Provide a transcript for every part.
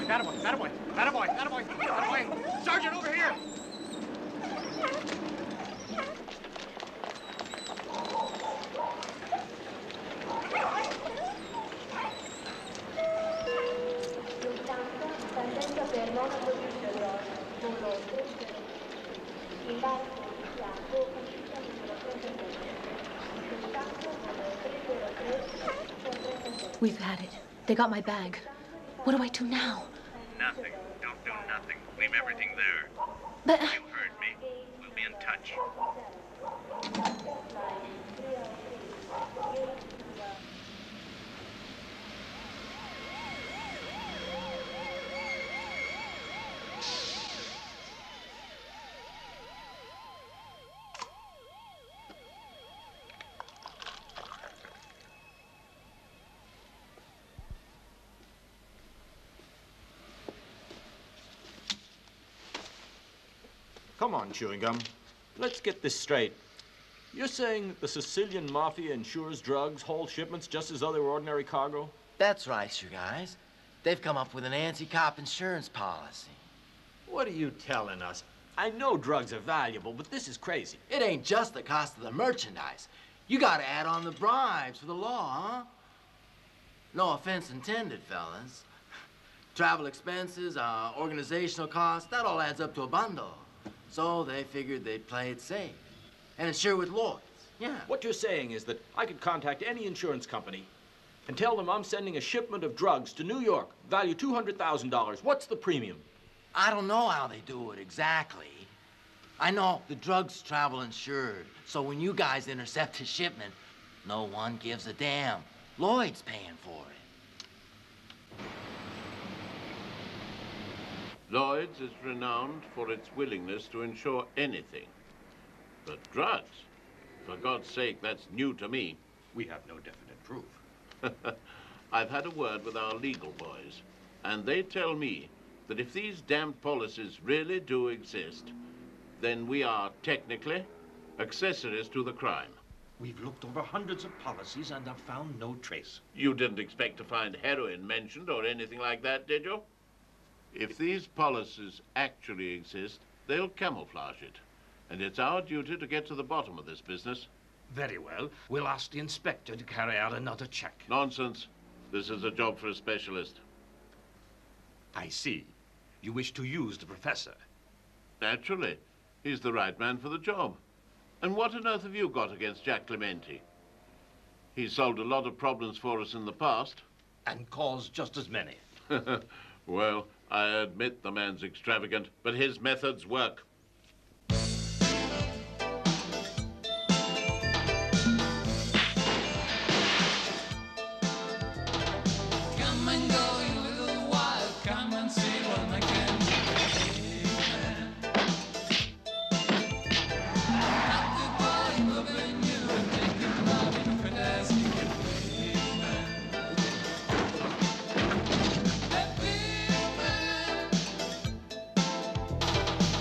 Attaboy, attaboy, attaboy, attaboy, attaboy. Sergeant, over here. We've had it. They got my bag. What do I do now? Nothing. Don't do nothing. Leave everything there. But... You heard me. We'll be in touch. Come on, Chewing Gum. Let's get this straight. You're saying that the Sicilian Mafia insures drugs, whole shipments, just as other ordinary cargo? That's right, you guys. They've come up with an anti-cop insurance policy. What are you telling us? I know drugs are valuable, but this is crazy. It ain't just the cost of the merchandise. You gotta add on the bribes for the law, huh? No offense intended, fellas. Travel expenses, organizational costs, that all adds up to a bundle. So they figured they'd play it safe. And insure with Lloyd's, yeah. What you're saying is that I could contact any insurance company and tell them I'm sending a shipment of drugs to New York, value $200,000. What's the premium? I don't know how they do it exactly. I know the drugs travel insured, so when you guys intercept a shipment, no one gives a damn. Lloyd's paying for it. Lloyd's is renowned for its willingness to insure anything. But drugs? For God's sake, that's new to me. We have no definite proof. I've had a word with our legal boys, and they tell me that if these damned policies really do exist, then we are technically accessories to the crime. We've looked over hundreds of policies and have found no trace. You didn't expect to find heroin mentioned or anything like that, did you? If these policies actually exist, they'll camouflage it. And it's our duty to get to the bottom of this business. Very well. We'll ask the inspector to carry out another check. Nonsense. This is a job for a specialist. I see. You wish to use the professor. Naturally. He's the right man for the job. And what on earth have you got against Jack Clementi? He's solved a lot of problems for us in the past. And caused just as many. Well, I admit the man's extravagant, but his methods work.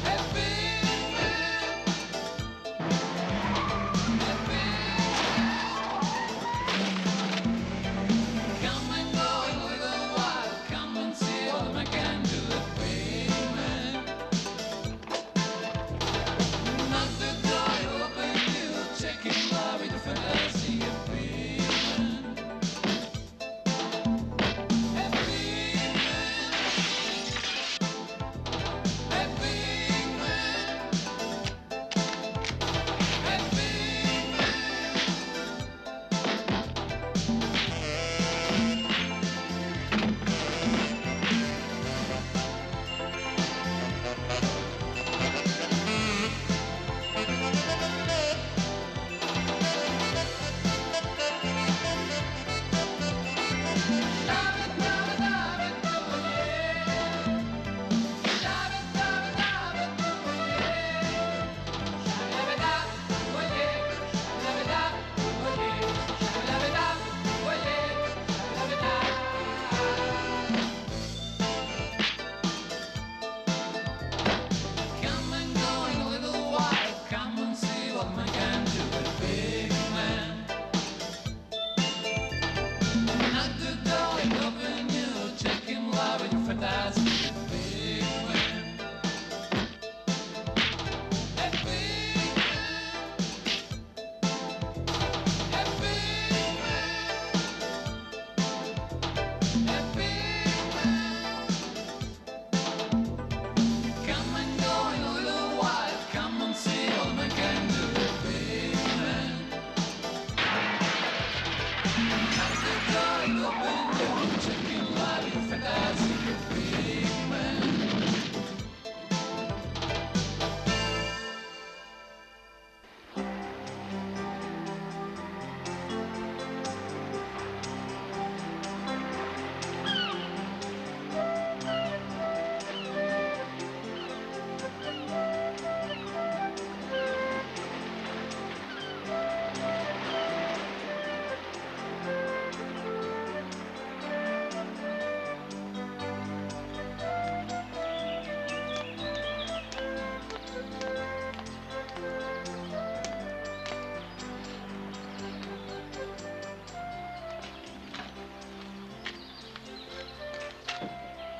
Happy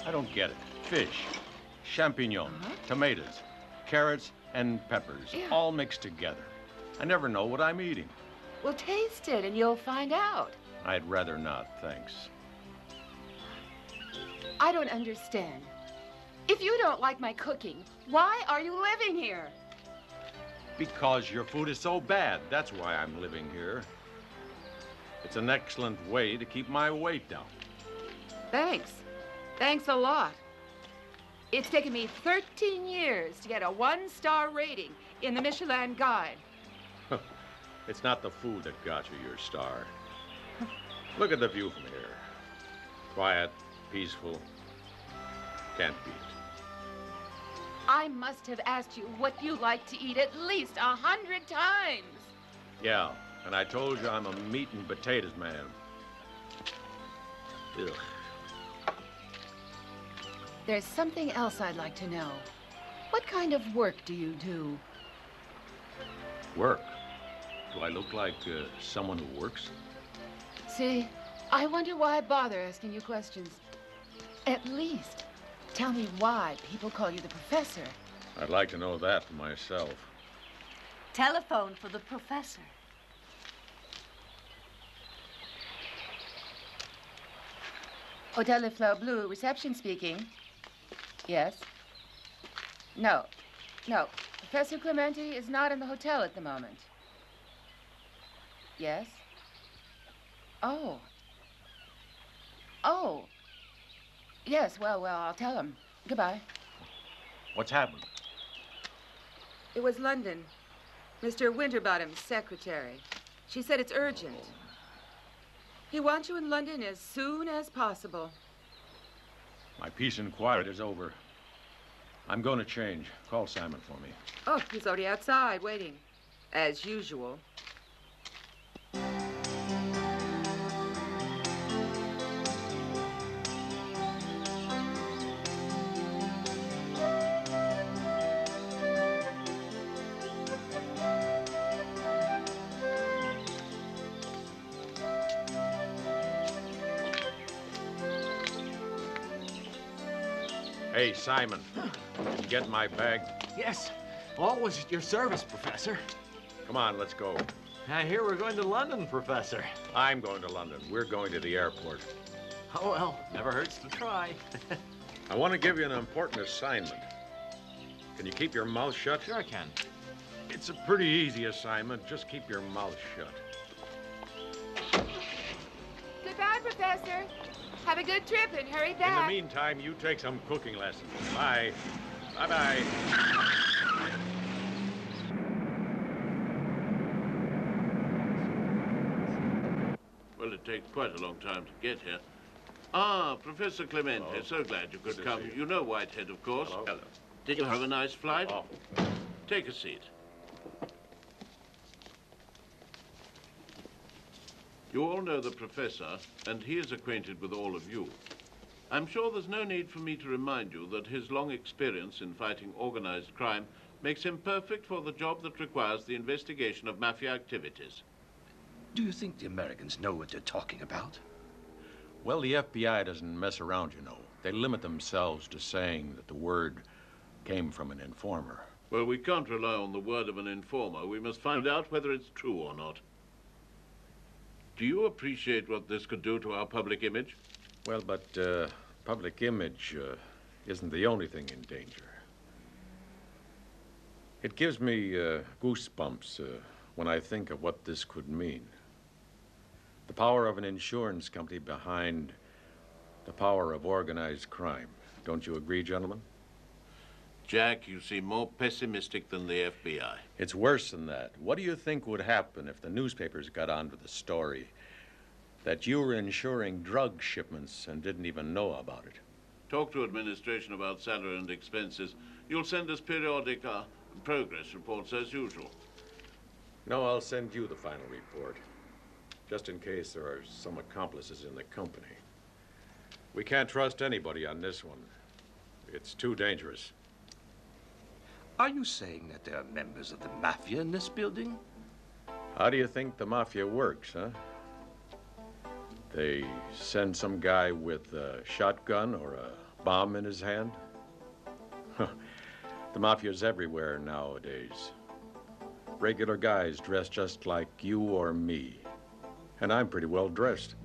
I don't get it. Fish, champignons, tomatoes, carrots, and peppers, Yeah. all mixed together. I never know what I'm eating. Well, taste it and you'll find out. I'd rather not, thanks. I don't understand. If you don't like my cooking, why are you living here? Because your food is so bad, that's why I'm living here. It's an excellent way to keep my weight down. Thanks. Thanks a lot. It's taken me 13 years to get a 1-star rating in the Michelin Guide. It's not the food that got you your star. Look at the view from here. Quiet, peaceful. Can't beat it. I must have asked you what you like to eat at least 100 times. Yeah, and I told you I'm a meat and potatoes man. Ugh. There's something else I'd like to know. What kind of work do you do? Work? Do I look like someone who works? See, I wonder why I bother asking you questions. At least, tell me why people call you the professor. I'd like to know that for myself. Telephone for the professor. Hotel Le Fleur Bleu, reception speaking. Yes? No. No. Professor Clementi is not in the hotel at the moment. Yes? Oh. Oh. Yes, well, I'll tell him. Goodbye. What's happened? It was London. Mr. Winterbottom's secretary. She said it's urgent. He wants you in London as soon as possible. My peace and quiet is over. I'm going to change. Call Simon for me. Oh, he's already outside waiting. As usual. Hey, Simon. Did you get my bag? Yes, always at your service, Professor. Come on, let's go. I hear we're going to London, Professor. I'm going to London. We're going to the airport. Oh, well, never hurts to try. I want to give you an important assignment. Can you keep your mouth shut? Sure I can. It's a pretty easy assignment. Just keep your mouth shut. Goodbye, Professor. Have a good trip and hurry In the back. meantime, you take some cooking lessons. Bye. Bye-bye. Well, it takes quite a long time to get here. Ah, Professor Clementi, Hello. so glad you could Good to come. see you. You know Whitehead, of course. Hello. Did you have a nice flight? Oh. Take a seat. You all know the professor, and he is acquainted with all of you. I'm sure there's no need for me to remind you that his long experience in fighting organized crime makes him perfect for the job that requires the investigation of mafia activities. Do you think the Americans know what they're talking about? Well, the FBI doesn't mess around, you know. They limit themselves to saying that the word came from an informer. Well, we can't rely on the word of an informer. We must find out whether it's true or not. Do you appreciate what this could do to our public image? Well, but public image isn't the only thing in danger. It gives me goosebumps when I think of what this could mean. The power of an insurance company behind the power of organized crime. Don't you agree, gentlemen? Jack, you seem more pessimistic than the FBI. It's worse than that. What do you think would happen if the newspapers got onto the story that you were insuring drug shipments and didn't even know about it? Talk to administration about salary and expenses. You'll send us periodic progress reports as usual. No, I'll send you the final report, just in case there are some accomplices in the company. We can't trust anybody on this one. It's too dangerous. Are you saying that there are members of the mafia in this building? How do you think the mafia works, huh? They send some guy with a shotgun or a bomb in his hand? The mafia's everywhere nowadays. Regular guys dressed just like you or me. And I'm pretty well dressed.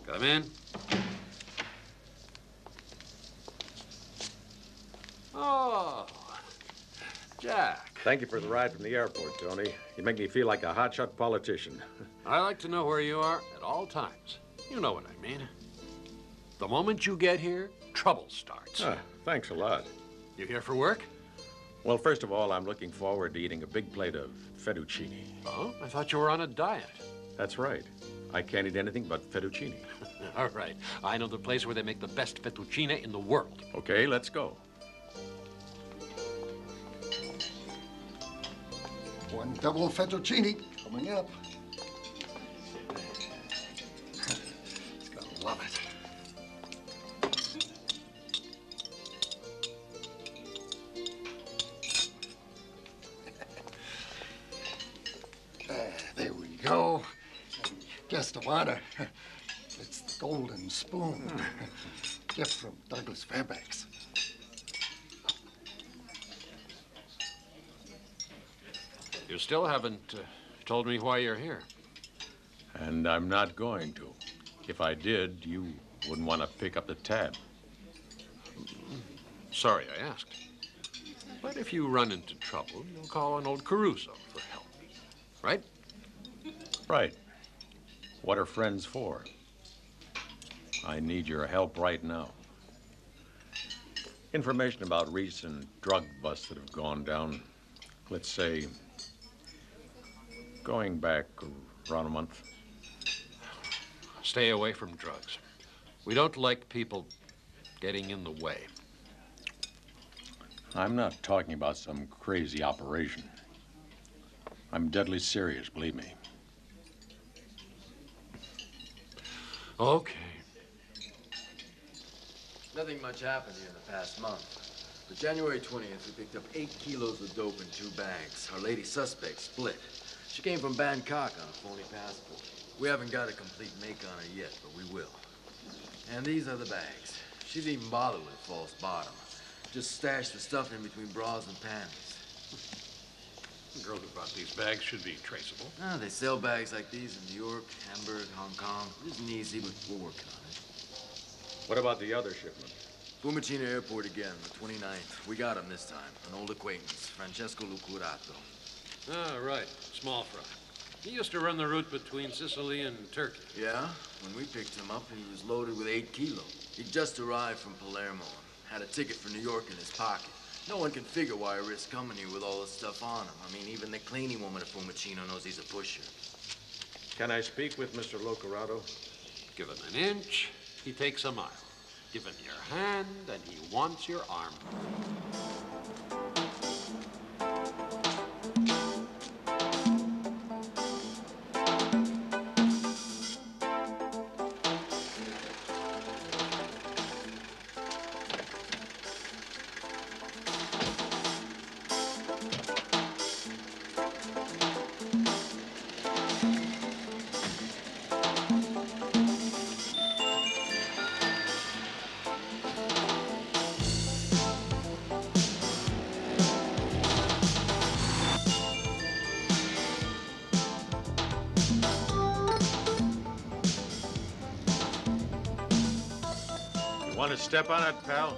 Come in. Oh, Jack. Thank you for the ride from the airport, Tony. You make me feel like a hotshot politician. I like to know where you are at all times. You know what I mean. The moment you get here, trouble starts. Thanks a lot. You here for work? Well, first of all, I'm looking forward to eating a big plate of fettuccine. Oh, I thought you were on a diet. That's right. I can't eat anything but fettuccine. All right. I know the place where they make the best fettuccine in the world. Okay, let's go. One double fettuccine coming up. He's gonna love it. There we go. Guest of honor. It's the golden spoon. Gift from Douglas Fairbanks. You still haven't told me why you're here. And I'm not going to. If I did, you wouldn't want to pick up the tab. Sorry I asked. But if you run into trouble, you'll call on old Caruso for help. Right? Right. What are friends for? I need your help right now. Information about recent drug busts that have gone down, let's say, going back around a month. Stay away from drugs. We don't like people getting in the way. I'm not talking about some crazy operation. I'm deadly serious, believe me. Okay. Nothing much happened here in the past month. But January 20th, we picked up 8 kilos of dope in 2 bags. Our lady suspect split. She came from Bangkok on a phony passport. We haven't got a complete make on her yet, but we will. And these are the bags. She didn't even bother with a false bottom. Just stashed the stuff in between bras and panties. The girl who brought these bags should be traceable. They sell bags like these in New York, Hamburg, Hong Kong. It isn't easy, but we're working on it. What about the other shipment? Fiumicino Airport again, the 29th. We got him this time. An old acquaintance, Francesco Lucurato. Ah, right. Small fry. He used to run the route between Sicily and Turkey. Yeah? When we picked him up, he was loaded with 8 kilos. He'd just arrived from Palermo and had a ticket for New York in his pocket. No one can figure why he risked coming here with all this stuff on him. I mean, even the cleaning woman at Fiumicino knows he's a pusher. Can I speak with Mr. Lucurato? Give him an inch, he takes a mile. Give him your hand, and he wants your arm. Want to step on it, pal?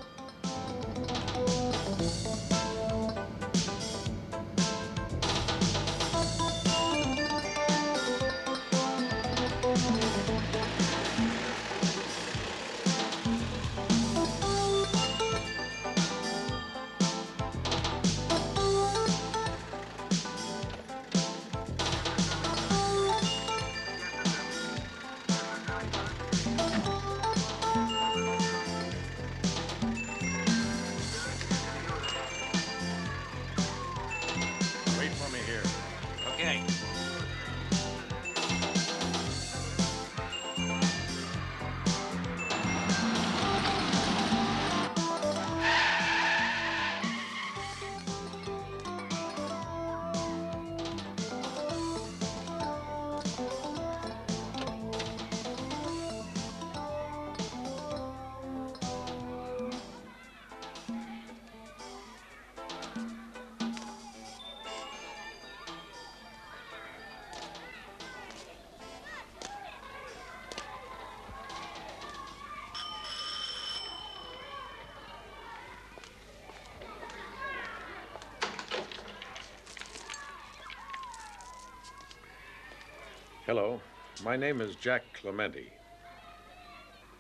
Hello. My name is Jack Clementi.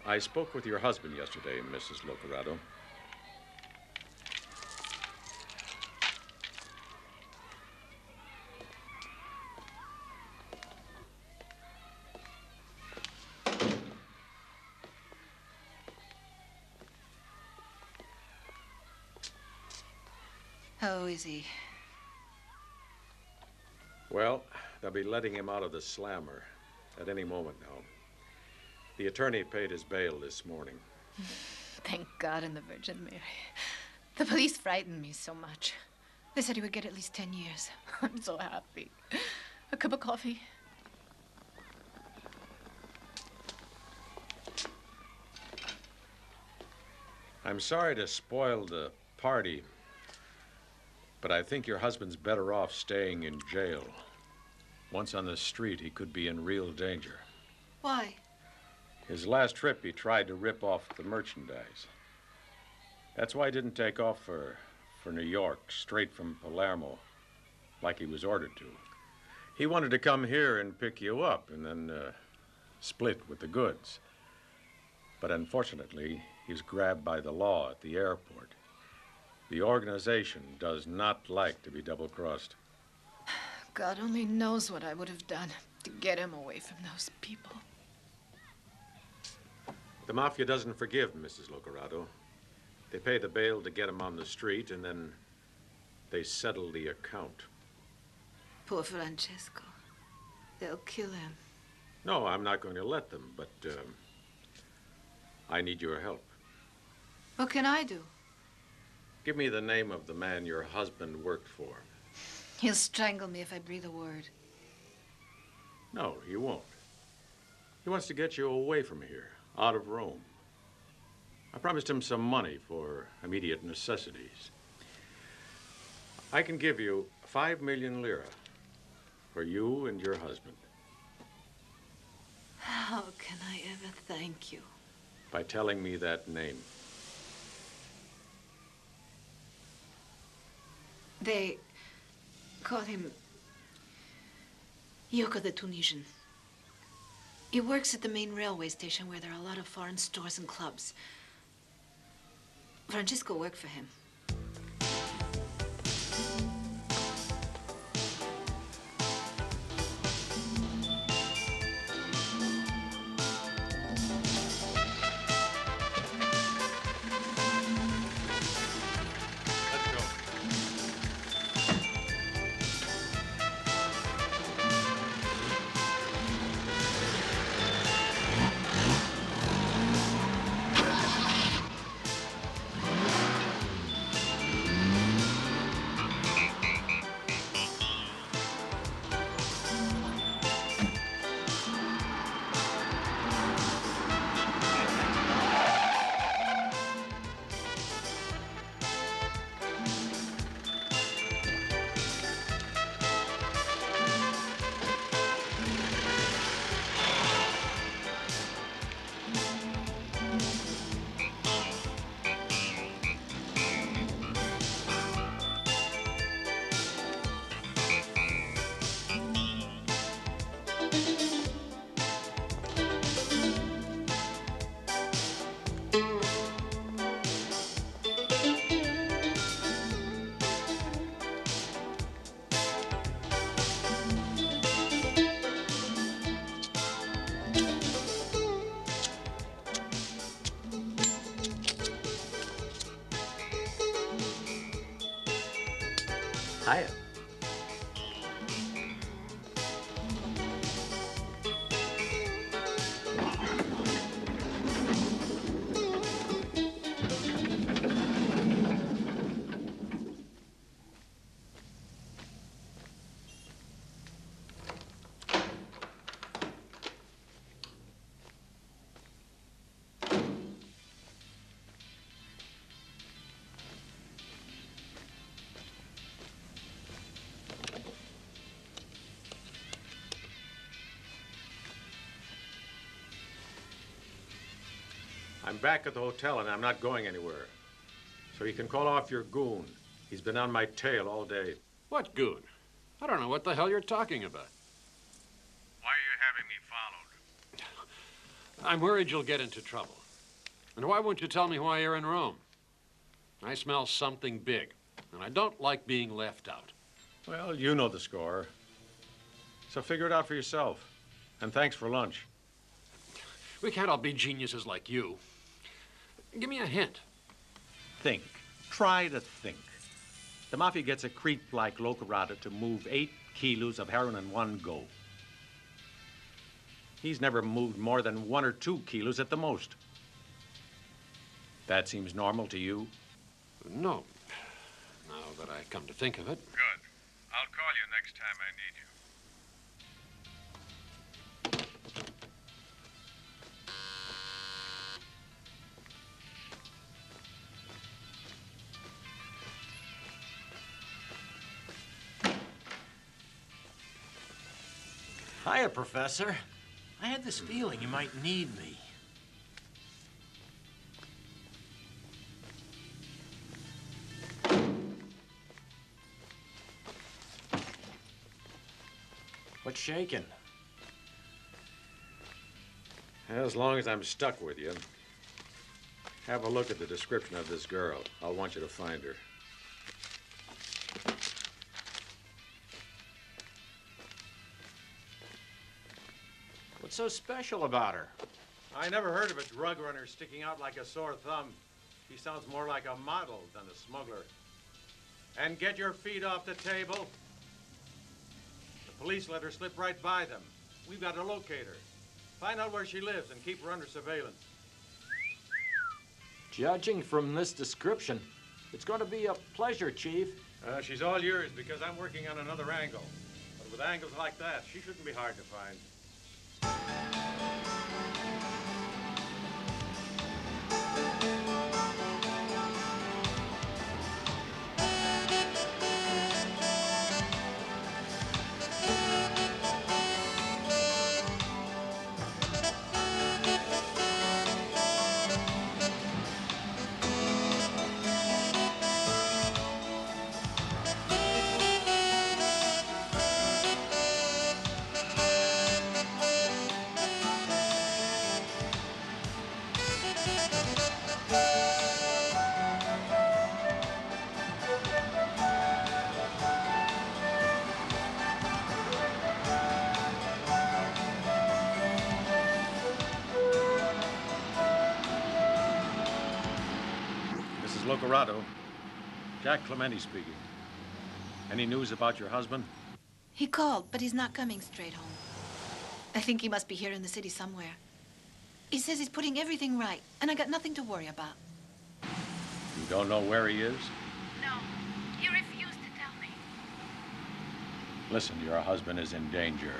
I spoke with your husband yesterday, Mrs. Locorado. How is he? Well, they'll be letting him out of the slammer at any moment now. The attorney paid his bail this morning. Thank God and the Virgin Mary. The police frightened me so much. They said he would get at least 10 years. I'm so happy. A cup of coffee? I'm sorry to spoil the party, but I think your husband's better off staying in jail. Once on the street, he could be in real danger. Why? His last trip, he tried to rip off the merchandise. That's why he didn't take off for New York, straight from Palermo, like he was ordered to. He wanted to come here and pick you up and then split with the goods. But unfortunately, he was grabbed by the law at the airport. The organization does not like to be double-crossed. God only knows what I would have done to get him away from those people. The Mafia doesn't forgive Mrs. Locorado. They pay the bail to get him on the street, and then they settle the account. Poor Francesco. They'll kill him. No, I'm not going to let them, but I need your help. What can I do? Give me the name of the man your husband worked for. He'll strangle me if I breathe a word. No, he won't. He wants to get you away from here, out of Rome. I promised him some money for immediate necessities. I can give you 5 million lira for you and your husband. How can I ever thank you? By telling me that name. They call him Yoko the Tunisian. He works at the main railway station where there are a lot of foreign stores and clubs. Francisco worked for him. Hiya. I'm back at the hotel and I'm not going anywhere. So you can call off your goon. He's been on my tail all day. What goon? I don't know what the hell you're talking about. Why are you I'm worried you'll get into trouble. And why won't you tell me why you're in Rome? I smell something big, and I don't like being left out. Well, you know the score. So figure it out for yourself. And thanks for lunch. We can't all be geniuses like you. Give me a hint. Think. Try to think. The Mafia gets a creep like Locarata to move 8 kilos of heroin in one go. He's never moved more than 1 or 2 kilos at the most. That seems normal to you? No. Now that I come to think of it. Good. I'll call you next time I need you. Hiya, Professor. I had this feeling you might need me. What's shaking? As long as I'm stuck with you, have a look at the description of this girl. I'll want you to find her. What's so special about her? I never heard of a drug runner sticking out like a sore thumb. She sounds more like a model than a smuggler. And get your feet off the table. The police let her slip right by them. We've got to locate her. Find out where she lives and keep her under surveillance. Judging from this description, it's going to be a pleasure, Chief. She's all yours because I'm working on another angle. But with angles like that, she shouldn't be hard to find. Locarado. Jack Clementi speaking. Any news about your husband? He called, but he's not coming straight home. I think he must be here in the city somewhere. He says he's putting everything right, and I got nothing to worry about. You don't know where he is? No, he refused to tell me. Listen, your husband is in danger.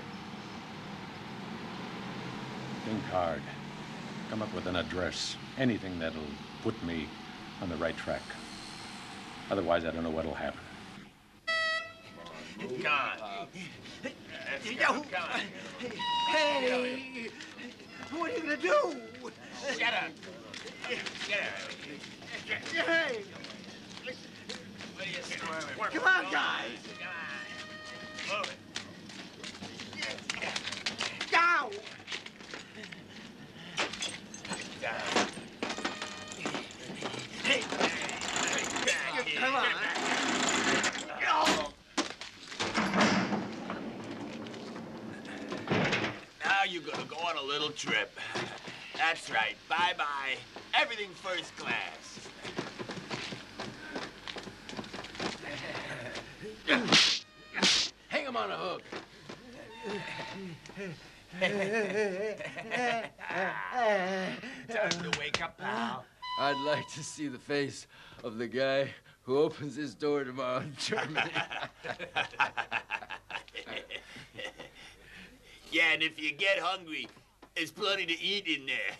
Think hard. Come up with an address. Anything that'll put me on the right track. Otherwise, I don't know what'll happen. Come on. Come on. Hey! What are you gonna do? Shut up. Get out. Hey! What are you squirming? Come on, guys! Come on. Move it. Go! Down. Hey! Come on. Now you're gonna go on a little trip. That's right. Bye-bye. Everything first class. Hang him on a hook. Time to wake up now. I'd like to see the face of the guy who opens his door tomorrow in Germany. Yeah, and if you get hungry, there's plenty to eat in there.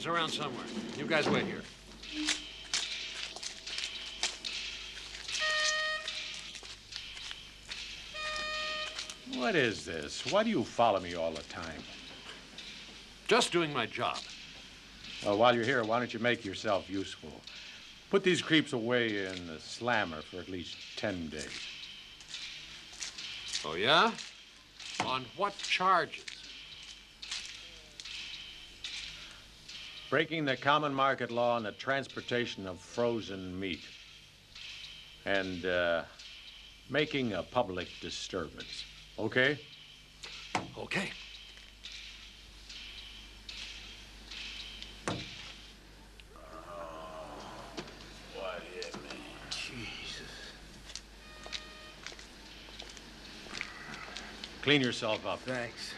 It's around somewhere. You guys wait here. What is this? Why do you follow me all the time? Just doing my job. Well, while you're here, why don't you make yourself useful? Put these creeps away in the slammer for at least 10 days. Oh, yeah? On what charges? Breaking the common market law on the transportation of frozen meat. And, making a public disturbance. Okay? Okay. Clean yourself up. Thanks.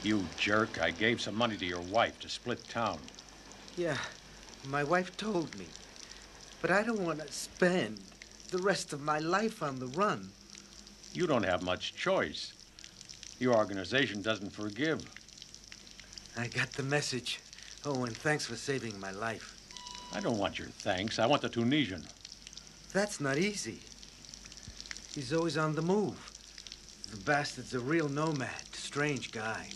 You jerk. I gave some money to your wife to split town. Yeah, my wife told me. But I don't want to spend the rest of my life on the run. You don't have much choice. Your organization doesn't forgive. I got the message. Oh, and thanks for saving my life. I don't want your thanks. I want the Tunisian. That's not easy. He's always on the move. The bastard's a real nomad, strange guy.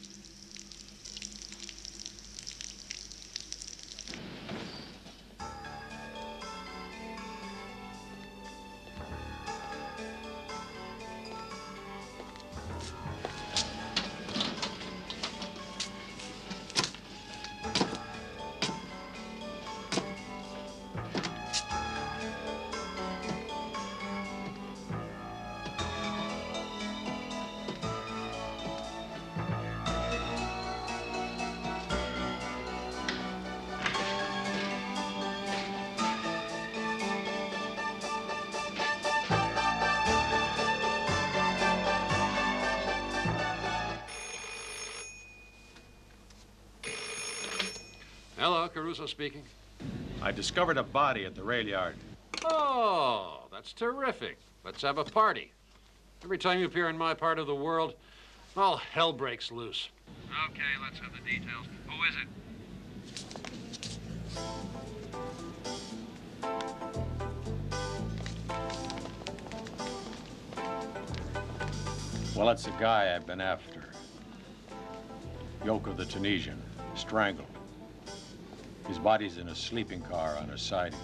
Hello, Caruso speaking. I discovered a body at the rail yard. Oh, that's terrific. Let's have a party. Every time you appear in my part of the world, all hell breaks loose. Okay, let's have the details. Who is it? Well, it's the guy I've been after. Yoko the Tunisian, strangled. His body's in a sleeping car on a siding.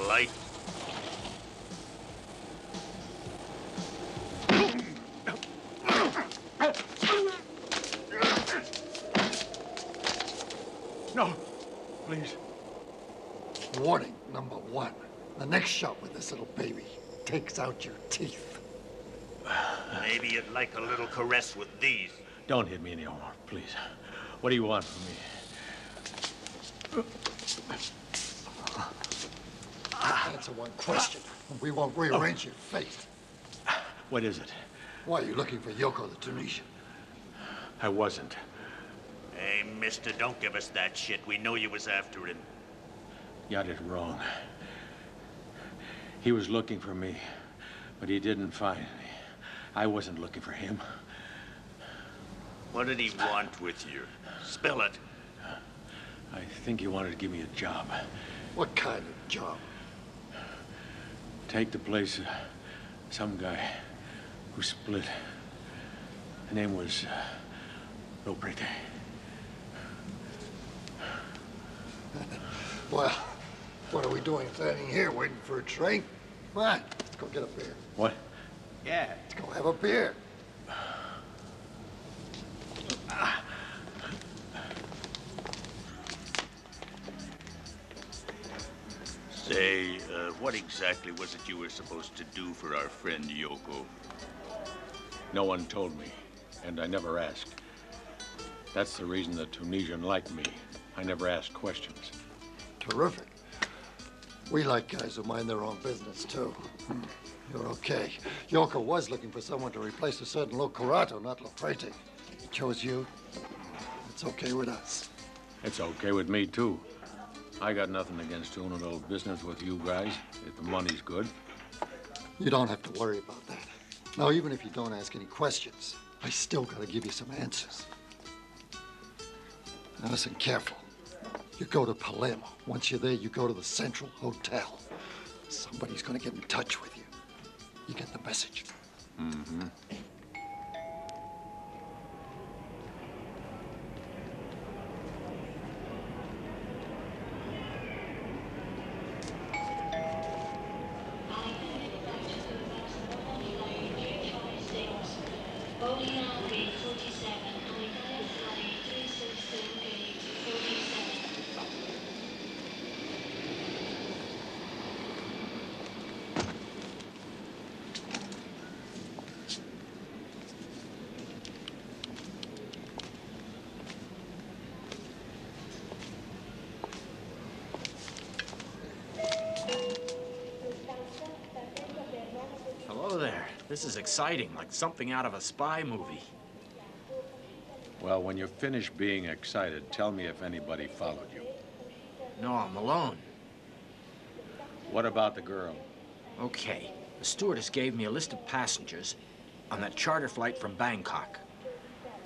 Light. No, please. Warning number 1. The next shot with this little baby takes out your teeth. Maybe you'd like a little caress with these. Don't hit me anymore, please. What do you want from me? Answer one question, and we won't rearrange your fate. What is it? Why are you looking for Yoko the Tunisian? I wasn't. Hey, mister, don't give us that shit. We know you was after him. You got it wrong. He was looking for me, but he didn't find me. I wasn't looking for him. What did he want with you? Spill it. I think he wanted to give me a job. What kind of job? Take the place of some guy who split. The name was Loprete. Well, what are we doing standing here waiting for a train? Come on, let's go get a beer. What? Yeah, let's go have a beer. Say, what exactly was it you were supposed to do for our friend Yoko? No one told me, and I never asked. That's the reason the Tunisian liked me. I never asked questions. Terrific. We like guys who mind their own business, too. You're okay. Yoko was looking for someone to replace a certain Locurato, not Loprete. He chose you. It's okay with us. It's okay with me, too. I got nothing against doing a little business with you guys, if the money's good. You don't have to worry about that. Now, even if you don't ask any questions, I still gotta give you some answers. Now, listen careful. You go to Palermo. Once you're there, you go to the Central Hotel. Somebody's gonna get in touch with you. You get the message? Mm-hmm. Hello there. This is exciting, like something out of a spy movie. Well, when you're finished being excited, tell me if anybody followed you. No, I'm alone. What about the girl? Okay. The stewardess gave me a list of passengers on that charter flight from Bangkok.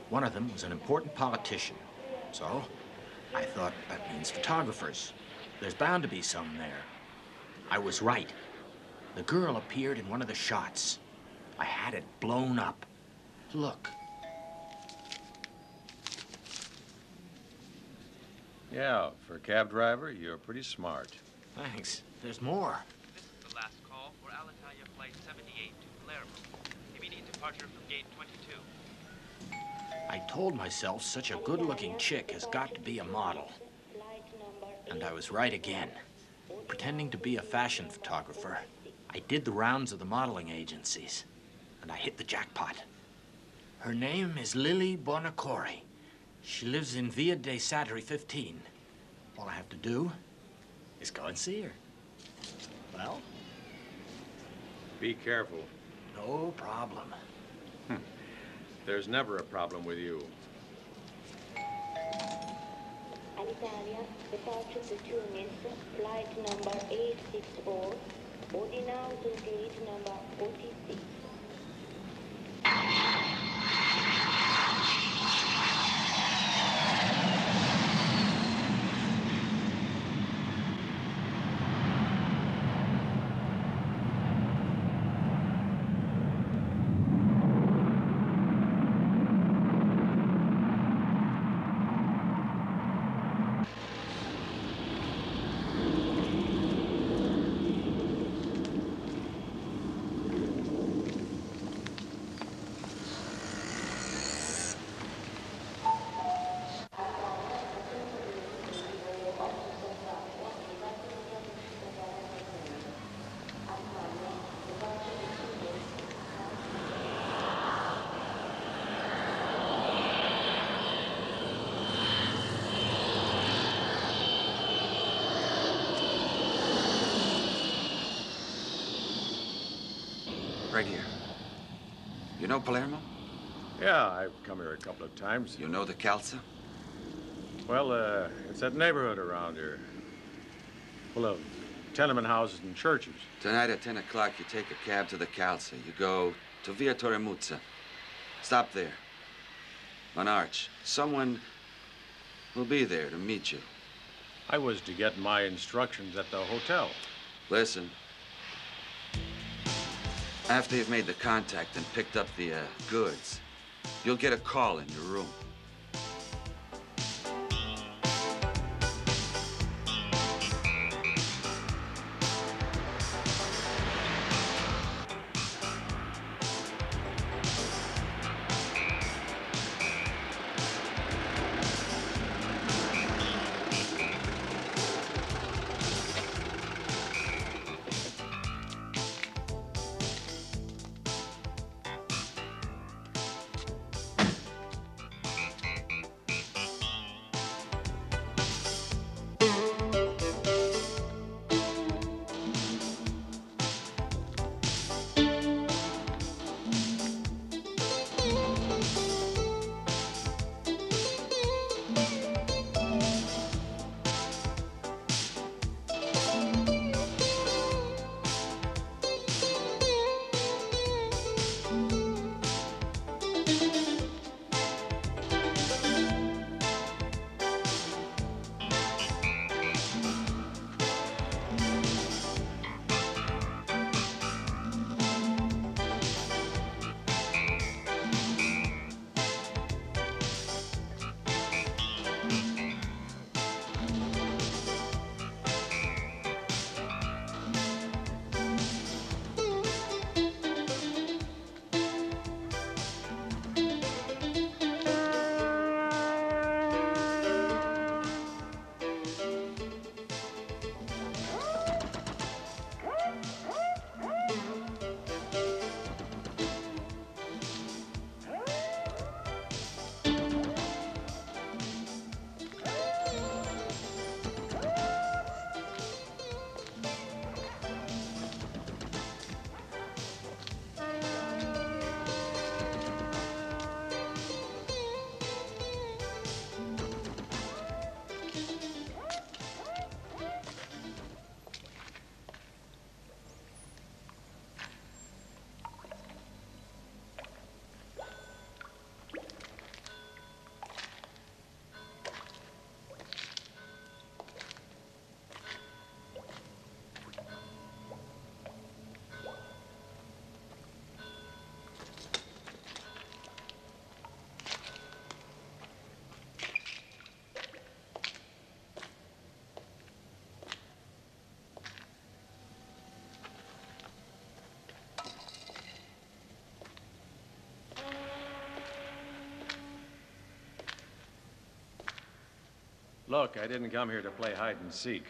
One of them was an important politician. So, I thought that means photographers. There's bound to be some there. I was right. The girl appeared in one of the shots. I had it blown up. Look. Yeah, for a cab driver, you're pretty smart. Thanks. There's more. This is the last call for Alitalia Flight 78 to Palermo. Immediate departure from Gate 22. I told myself such a good-looking chick has got to be a model. And I was right again. Pretending to be a fashion photographer, I did the rounds of the modeling agencies, and I hit the jackpot. Her name is Lily Bonacore. She lives in Via dei Satiri 15. All I have to do is go and see her. Well? Be careful. No problem. There's never a problem with you. Alitalia, departure to Tunis, flight number 864, boarding now to gate number 46. know Palermo? Yeah, I've come here a couple of times. You know the Calza? Well, it's that neighborhood around here. Full of tenement houses and churches. Tonight at 10 o'clock, you take a cab to the Calza. You go to Via Torremuzza. Stop there. On Arch. Someone will be there to meet you. I was to get my instructions at the hotel. Listen. After you've made the contact and picked up the goods, you'll get a call in your room. Look, I didn't come here to play hide and seek.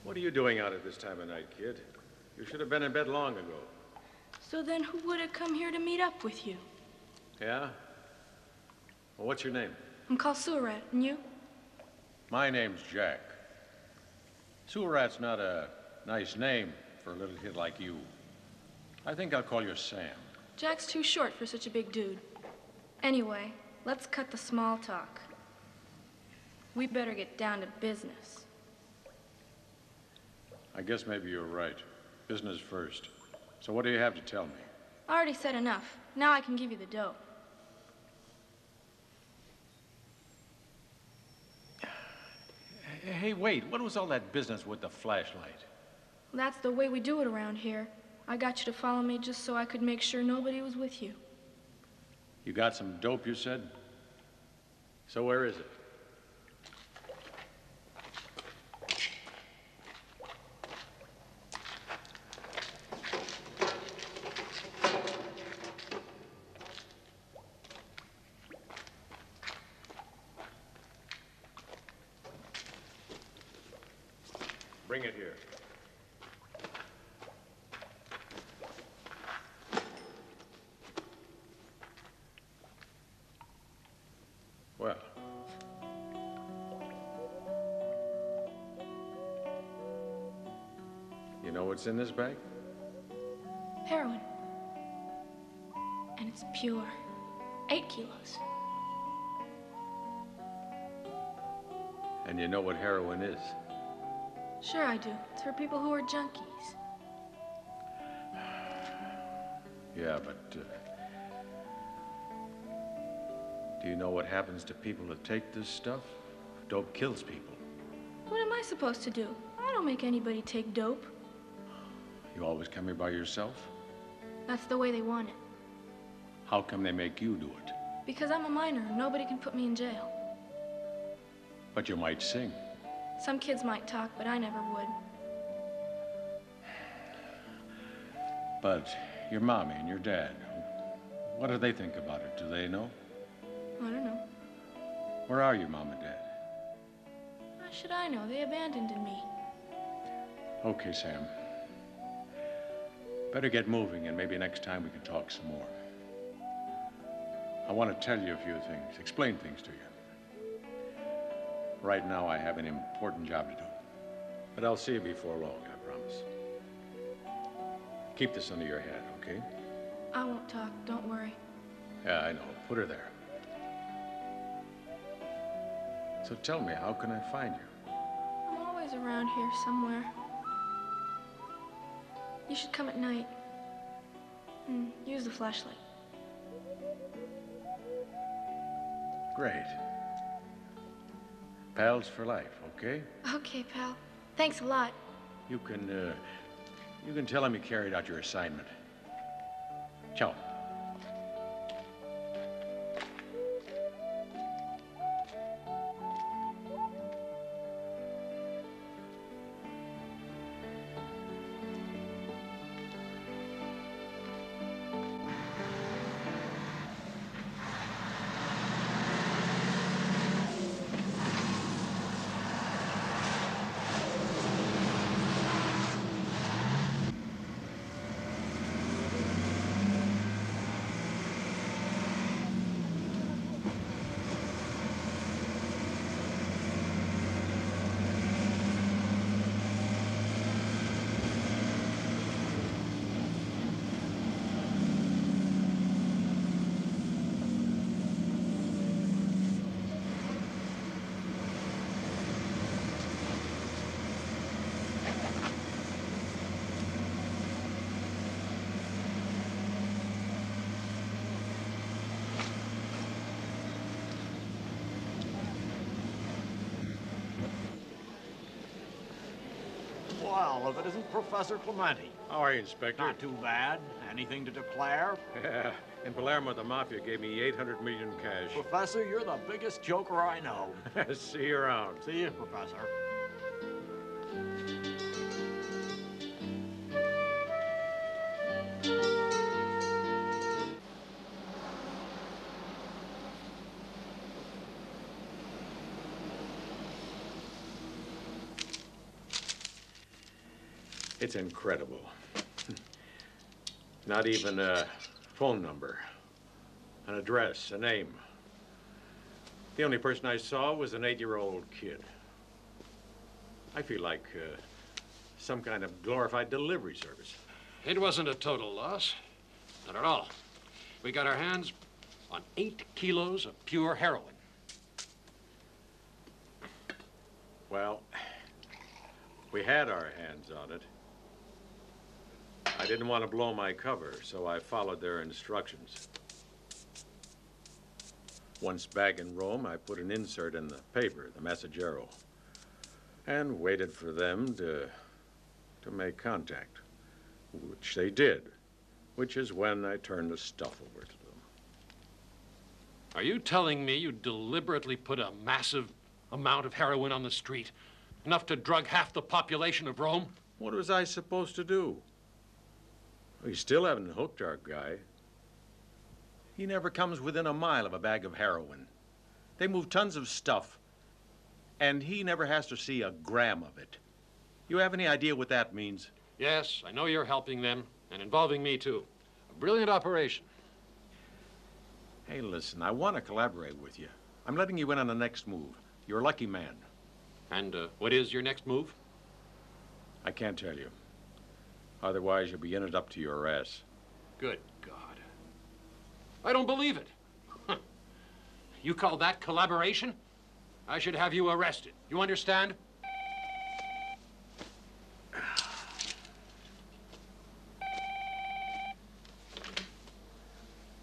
What are you doing out at this time of night, kid? You should have been in bed long ago. So then who would have come here to meet up with you? Yeah? Well, what's your name? I'm called Surat, and you? My name's Jack. Surat's not a nice name for a little kid like you. I think I'll call you Sam. Jack's too short for such a big dude. Anyway, let's cut the small talk. We better get down to business. I guess maybe you're right. Business first. So what do you have to tell me? I already said enough. Now I can give you the dough. Hey, wait. What was all that business with the flashlight? That's the way we do it around here. I got you to follow me just so I could make sure nobody was with you. You got some dope, you said? So where is it? Bring it here. Well. You know what's in this bag? Heroin. And it's pure. 8 kilos. And you know what heroin is? Sure I do. It's for people who are junkies. Yeah, but do you know what happens to people that take this stuff? Dope kills people. What am I supposed to do? I don't make anybody take dope. You always come here by yourself? That's the way they want it. How come they make you do it? Because I'm a minor and nobody can put me in jail. But you might sing. Some kids might talk, but I never would. But your mommy and your dad, what do they think about it? Do they know? I don't know. Where are your mom and dad? How should I know? They abandoned me. Okay, Sam. Better get moving, and maybe next time we can talk some more. I want to tell you a few things, explain things to you. Right now, I have an important job to do. But I'll see you before long, I promise. Keep this under your head, okay? I won't talk, don't worry. Yeah, I know. Put her there. So tell me, how can I find you? I'm always around here somewhere. You should come at night. Use the flashlight. Great. Pals for life, okay? Okay, pal. Thanks a lot. You can tell him you carried out your assignment. Ciao. Well, if it isn't Professor Clementi. How are you, Inspector? Not too bad. Anything to declare? Yeah. In Palermo, the Mafia gave me 800 million cash. Professor, you're the biggest joker I know. See you around. See you, Professor. It's incredible. Not even a phone number, an address, a name. The only person I saw was an 8-year-old kid. I feel like some kind of glorified delivery service. It wasn't a total loss. Not at all. We got our hands on 8 kilos of pure heroin. Well, we had our hands on it. I didn't want to blow my cover, so I followed their instructions. Once back in Rome, I put an insert in the paper, the Messaggero, and waited for them to make contact, which they did, which is when I turned the stuff over to them. Are you telling me you deliberately put a massive amount of heroin on the street, enough to drug half the population of Rome? What was I supposed to do? We still haven't hooked our guy. He never comes within a mile of a bag of heroin. They move tons of stuff, and he never has to see a gram of it. You have any idea what that means? Yes, I know you're helping them and involving me, too. A brilliant operation. Hey, listen, I want to collaborate with you. I'm letting you in on the next move. You're a lucky man. And what is your next move? I can't tell you. Otherwise, you'll be in it up to your ass. Good God. I don't believe it. Huh. You call that collaboration? I should have you arrested. You understand?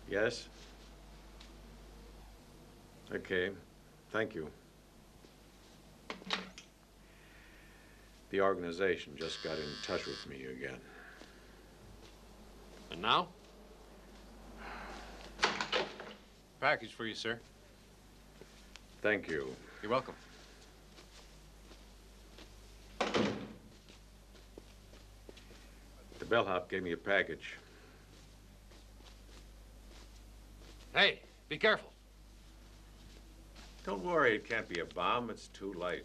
Yes? Okay, thank you. The organization just got in touch with me again. And now? Package for you, sir. Thank you. You're welcome. The bellhop gave me a package. Hey, be careful. Don't worry, it can't be a bomb. It's too light.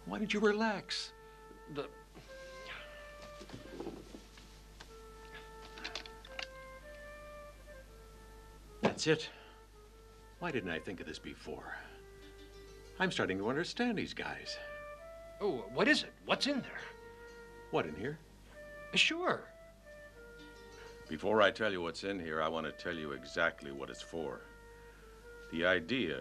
Why did you relax? That's it. Why didn't I think of this before? I'm starting to understand these guys. Oh, what is it? What's in there? What, in here? Sure. Before I tell you what's in here, I want to tell you exactly what it's for. The idea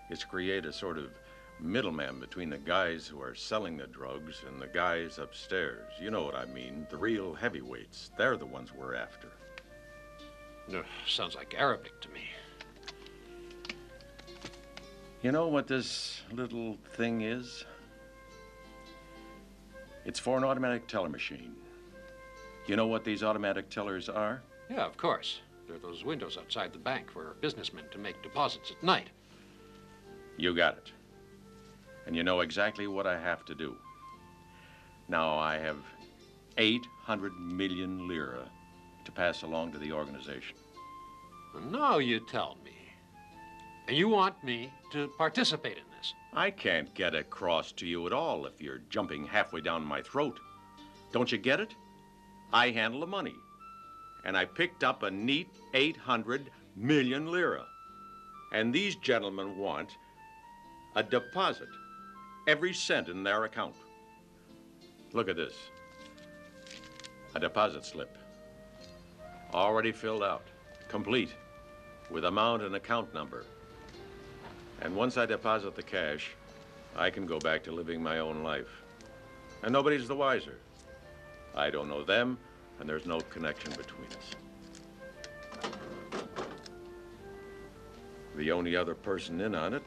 is to create a sort of middleman between the guys who are selling the drugs and the guys upstairs. You know what I mean, the real heavyweights. They're the ones we're after. No, sounds like Arabic to me. You know what this little thing is? It's for an automatic teller machine. You know what these automatic tellers are? Yeah, of course. They're those windows outside the bank for businessmen to make deposits at night. You got it. And you know exactly what I have to do. Now, I have 800 million lira to pass along to the organization. And now you tell me. And you want me to participate in this? I can't get across to you at all if you're jumping halfway down my throat. Don't you get it? I handle the money. And I picked up a neat 800 million lira. And these gentlemen want a deposit. Every cent in their account. Look at this. A deposit slip. Already filled out. Complete. With amount and account number. And once I deposit the cash, I can go back to living my own life. And nobody's the wiser. I don't know them, and there's no connection between us. The only other person in on it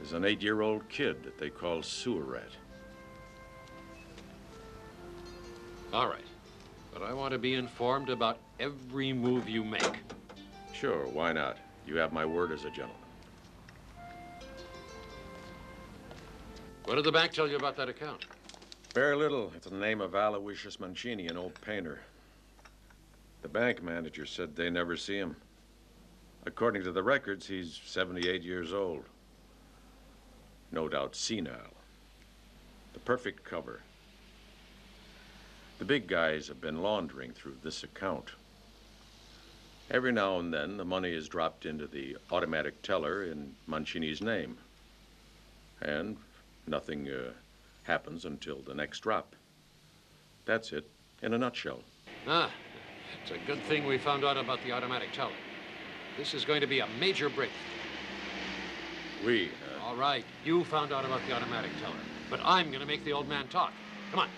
is an 8-year-old kid that they call Sewer Rat. All right. But I want to be informed about every move you make. Sure, why not? You have my word as a gentleman. What did the bank tell you about that account? Very little. It's the name of Aloysius Mancini, an old painter. The bank manager said they never see him. According to the records, he's 78 years old. No doubt senile. The perfect cover. The big guys have been laundering through this account. Every now and then, the money is dropped into the automatic teller in Mancini's name. And nothing happens until the next drop. That's it, in a nutshell. Ah, it's a good thing we found out about the automatic teller. This is going to be a major breakthrough. We, All right, you found out about the automatic teller. But I'm going to make the old man talk. Come on.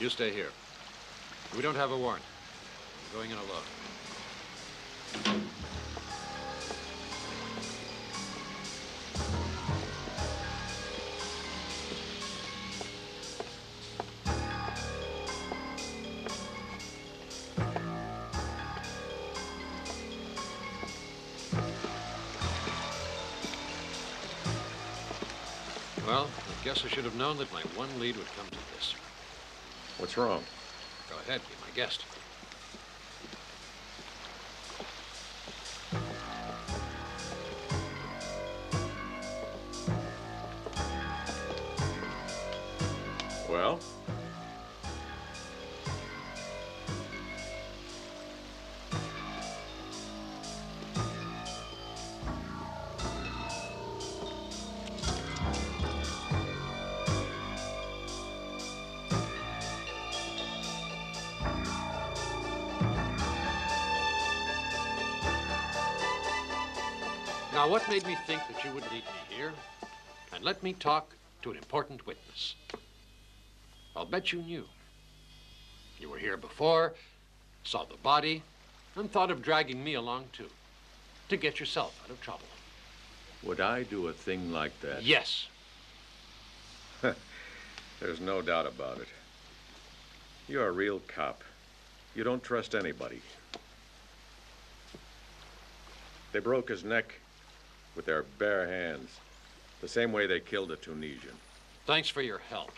You stay here. We don't have a warrant. I'm going in alone. Well, I guess I should have known that my one lead would come to this. What's wrong? Go ahead, be my guest. Well? Now, what made me think that you would lead me here and let me talk to an important witness? I'll bet you knew. You were here before, saw the body, and thought of dragging me along, too, to get yourself out of trouble. Would I do a thing like that? Yes. There's no doubt about it. You're a real cop. You don't trust anybody. They broke his neck with their bare hands, the same way they killed a Tunisian. Thanks for your help.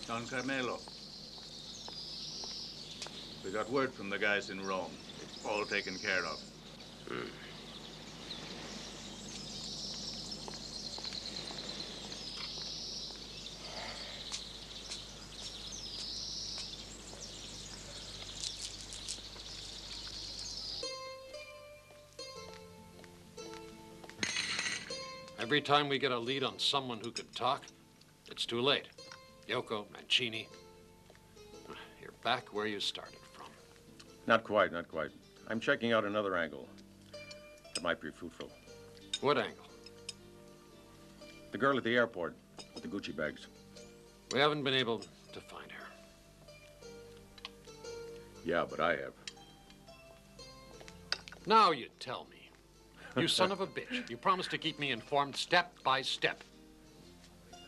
Don Carmelo. We got word from the guys in Rome. It's all taken care of. Every time we get a lead on someone who could talk, it's too late. Yoko, Mancini, you're back where you started from. Not quite, not quite. I'm checking out another angle that might be fruitful. What angle? The girl at the airport with the Gucci bags. We haven't been able to find her. Yeah, but I have. Now you tell me. You son of a bitch. You promised to keep me informed step by step.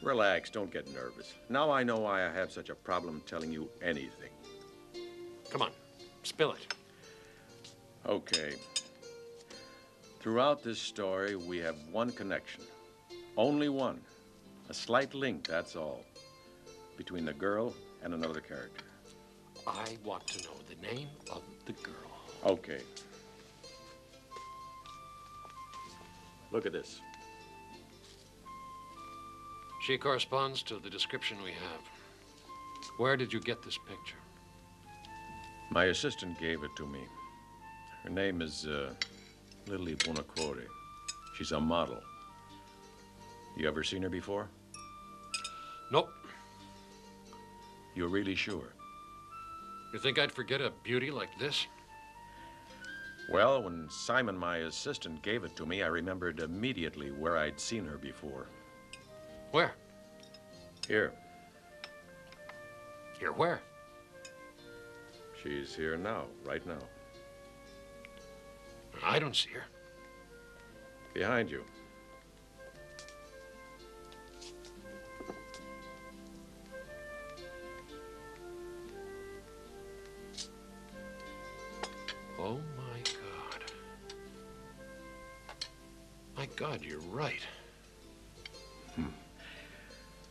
Relax, don't get nervous. Now I know why I have such a problem telling you anything. Come on, spill it. Okay. Throughout this story, we have one connection. Only one. A slight link, that's all. Between the girl and another character. I want to know the name of the girl. Okay. Look at this. She corresponds to the description we have. Where did you get this picture? My assistant gave it to me. Her name is Lily Buonocore. She's a model. You ever seen her before? Nope. You're really sure? You think I'd forget a beauty like this? Well, when Simon, my assistant, gave it to me, I remembered immediately where I'd seen her before. Where? Here. Here where? She's here now, right now. I don't see her. Behind you. Oh, my God. My God, you're right.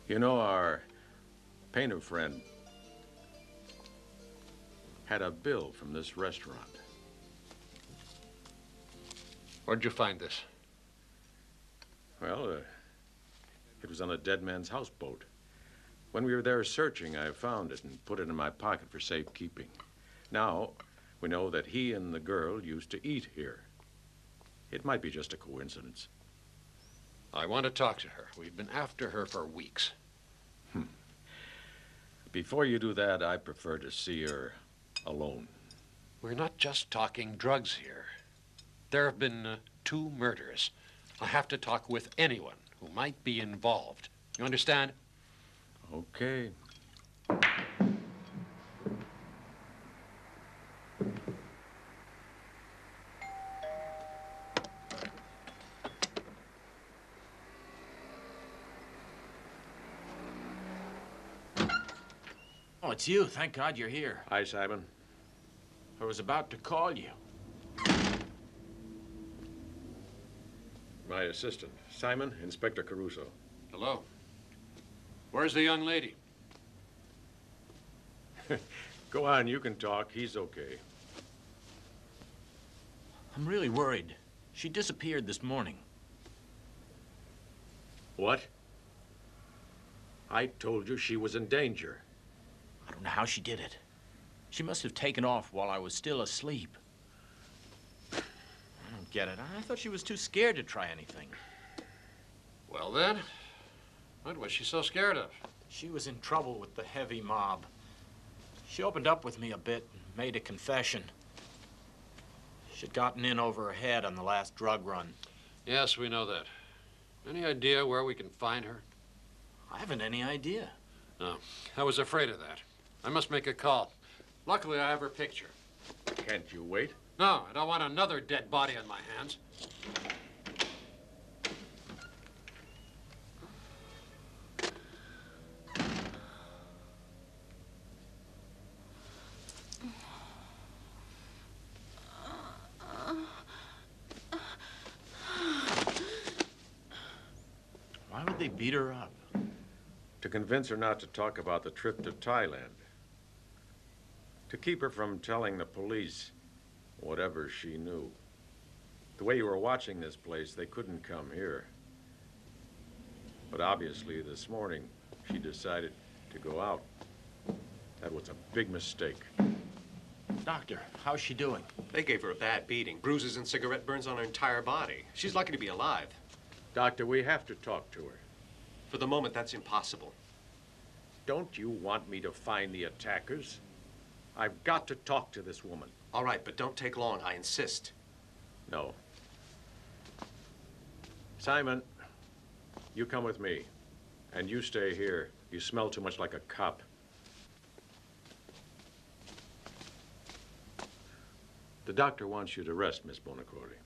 You know, our painter friend, had a bill from this restaurant. Where'd you find this? Well, it was on a dead man's houseboat. When we were there searching, I found it and put it in my pocket for safekeeping. Now, we know that he and the girl used to eat here. It might be just a coincidence. I want to talk to her. We've been after her for weeks. Before you do that, I prefer to see her alone. We're not just talking drugs here. There have been 2 murders. I have to talk with anyone who might be involved. You understand? Okay. Oh, it's you. Thank God you're here. Hi, Simon. I was about to call you. My assistant. Simon, Inspector Caruso. Hello. Where's the young lady? Go on, you can talk. He's okay. I'm really worried. She disappeared this morning. What? I told you she was in danger. I don't know how she did it. She must have taken off while I was still asleep. I don't get it. I thought she was too scared to try anything. Well, then, what was she so scared of? She was in trouble with the heavy mob. She opened up with me a bit and made a confession. She'd gotten in over her head on the last drug run. Yes, we know that. Any idea where we can find her? I haven't any idea. No, I was afraid of that. I must make a call. Luckily, I have her picture. Can't you wait? No, I don't want another dead body on my hands. Why would they beat her up? To convince her not to talk about the trip to Thailand. To keep her from telling the police whatever she knew. The way you were watching this place, they couldn't come here. But obviously, this morning, she decided to go out. That was a big mistake. Doctor, how's she doing? They gave her a bad beating. Bruises and cigarette burns on her entire body. She's lucky to be alive. Doctor, we have to talk to her. For the moment, that's impossible. Don't you want me to find the attackers? I've got to talk to this woman. All right, but don't take long. I insist. No. Simon, you come with me. And you stay here. You smell too much like a cop. The doctor wants you to rest, Miss Bonacorti.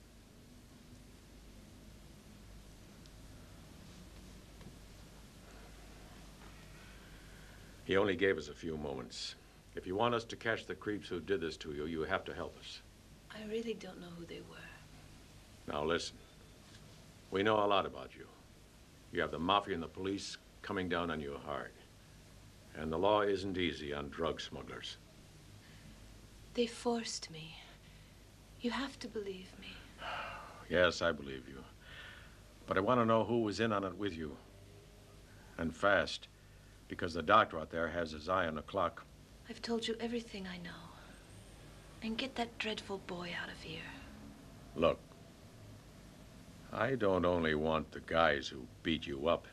He only gave us a few moments. If you want us to catch the creeps who did this to you, you have to help us. I really don't know who they were. Now listen. We know a lot about you. You have the mafia and the police coming down on you hard. And the law isn't easy on drug smugglers. They forced me. You have to believe me. Yes, I believe you. But I want to know who was in on it with you. And fast. Because the doctor out there has his eye on the clock. I've told you everything I know. And get that dreadful boy out of here. Look, I don't only want the guys who beat you up.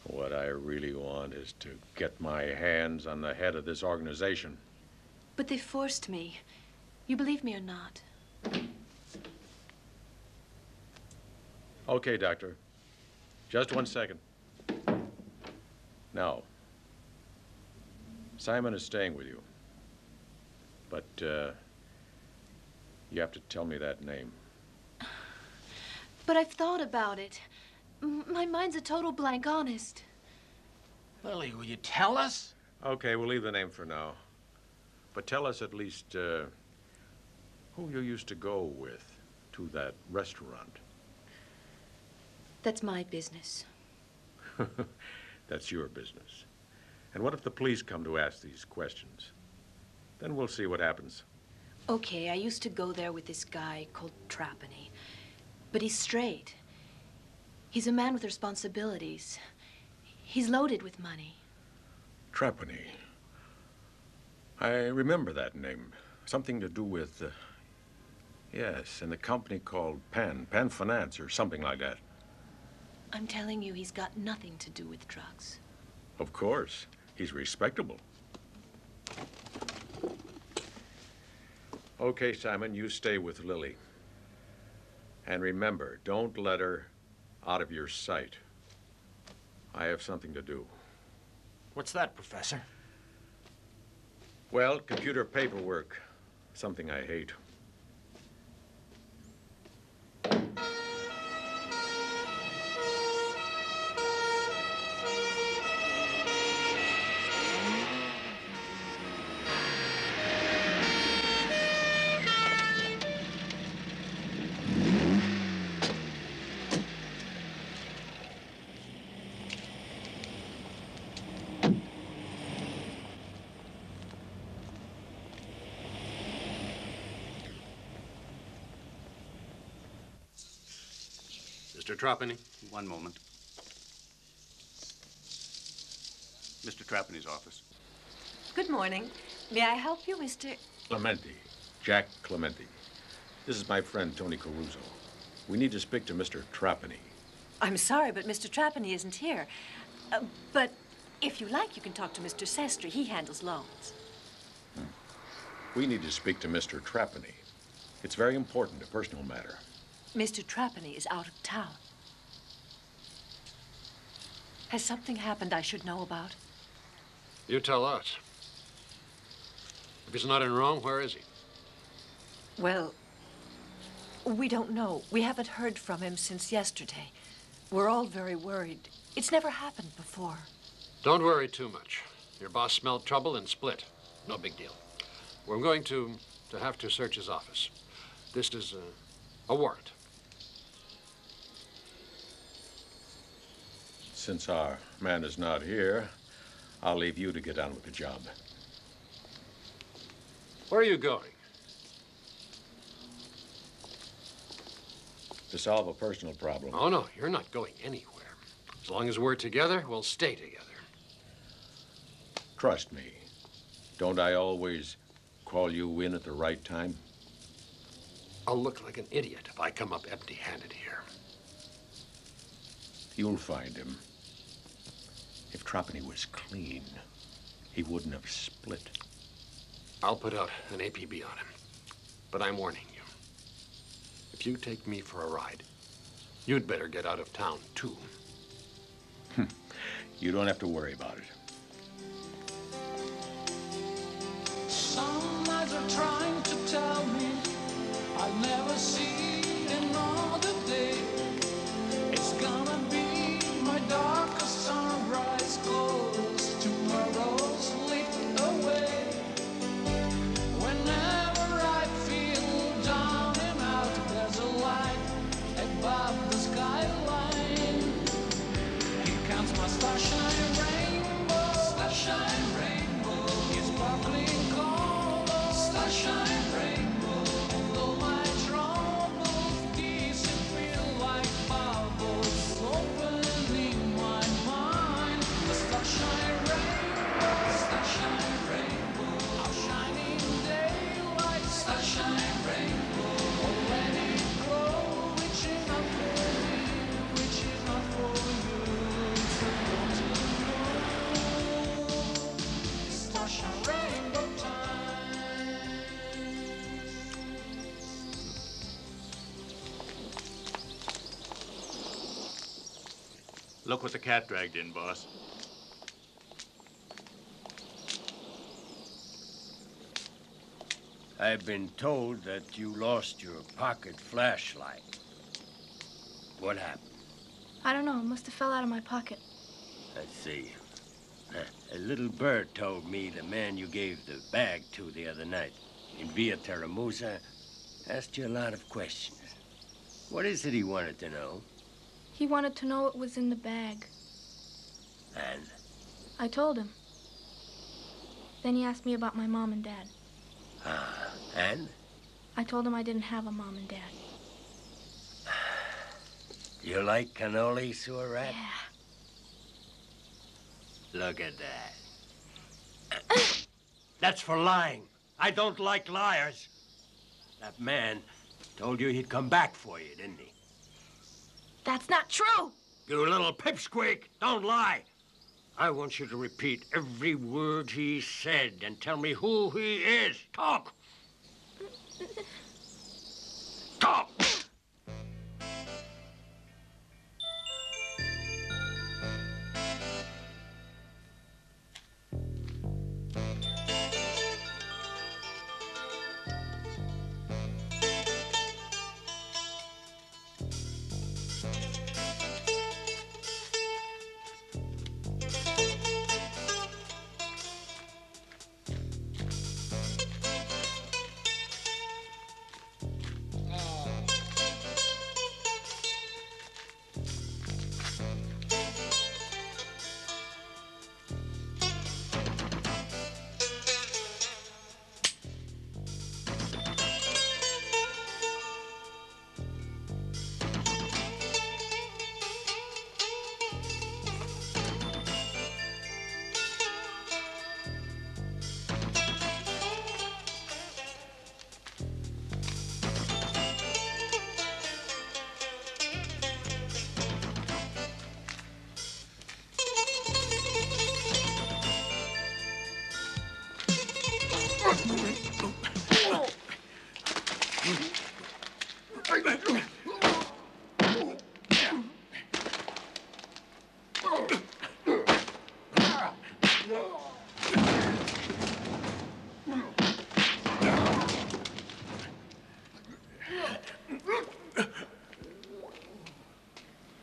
What I really want is to get my hands on the head of this organization. But they forced me. You believe me or not? Okay, Doctor. Just 1 second. Now, Simon is staying with you. But, you have to tell me that name. But I've thought about it. My mind's a total blank, honest. Lily, will you tell us? Okay, we'll leave the name for now. But tell us at least, who you used to go with to that restaurant. That's my business. That's your business. And what if the police come to ask these questions? Then we'll see what happens. Okay, I used to go there with this guy called Trapani. But he's straight. He's a man with responsibilities. He's loaded with money. Trapani. I remember that name. Something to do with, yes, and a company called Pan Finance or something like that. I'm telling you, he's got nothing to do with drugs. Of course. He's respectable. Okay, Simon, you stay with Lily. And remember, don't let her out of your sight. I have something to do. What's that, Professor? Well, computer paperwork. Something I hate. Mr. Trapani? One moment. Mr. Trapani's office. Good morning. May I help you, Mr. Clementi. Jack Clementi. This is my friend, Tony Caruso. We need to speak to Mr. Trapani. I'm sorry, but Mr. Trapani isn't here. But if you like, you can talk to Mr. Sestri. He handles loans. We need to speak to Mr. Trapani. It's very important, a personal matter. Mr. Trapani is out of town. Has something happened I should know about? You tell us. If he's not in Rome, where is he? Well, we don't know. We haven't heard from him since yesterday. We're all very worried. It's never happened before. Don't worry too much. Your boss smelled trouble and split. No big deal. We're going to have to search his office. This is a warrant. Since our man is not here, I'll leave you to get on with the job. Where are you going? To solve a personal problem. Oh, no, you're not going anywhere. As long as we're together, we'll stay together. Trust me. Don't I always call you in at the right time? I'll look like an idiot if I come up empty-handed here. You'll find him. If Trapani was clean, he wouldn't have split. I'll put out an APB on him. But I'm warning you. If you take me for a ride, you'd better get out of town, too. You don't have to worry about it. Some eyes are trying to tell me I'll never see another day. It's gonna be my darkest sunrise goes, tomorrow's lit away. Whenever I feel down and out, there's a light above the skyline. Here comes my starshine rainbow, starshine rainbow, it's sparkling colors, starshine rainbow, and all my troubles disappear like bubbles opening my mind. The starshine rainbow, our shining daylight, starshine rainbow, already glow, reaching out for me, reaching out for you. So don't you know, it's starshine rainbow time. Look what the cat dragged in, boss. I've been told that you lost your pocket flashlight. What happened? I don't know. It must have fell out of my pocket. Let's see. A little bird told me the man you gave the bag to the other night in Via Terramusa asked you a lot of questions. What is it he wanted to know? He wanted to know what was in the bag. And I told him. Then he asked me about my mom and dad. And? I told him I didn't have a mom and dad. You like cannoli, sewer rat? Yeah. Look at that. That's for lying. I don't like liars. That man told you he'd come back for you, didn't he? That's not true! You little pipsqueak, don't lie. I want you to repeat every word he said and tell me who he is. Talk! Talk!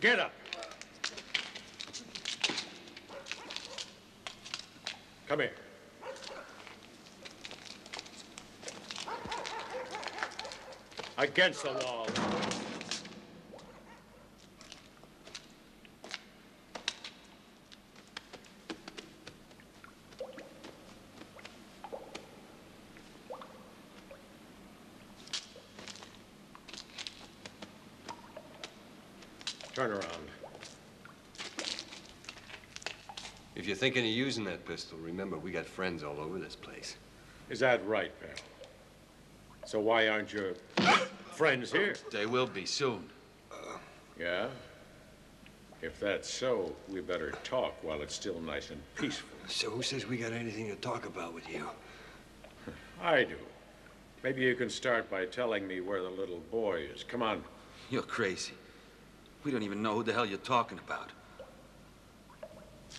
Get up. Come here. Against the wall. Turn around. If you're thinking of using that pistol, remember, we got friends all over this place. Is that right, pal? So why aren't your friends here? They will be soon. Yeah? If that's so, we better talk while it's still nice and peaceful. So who says we got anything to talk about with you? I do. Maybe you can start by telling me where the little boy is. Come on. You're crazy. We don't even know who the hell you're talking about.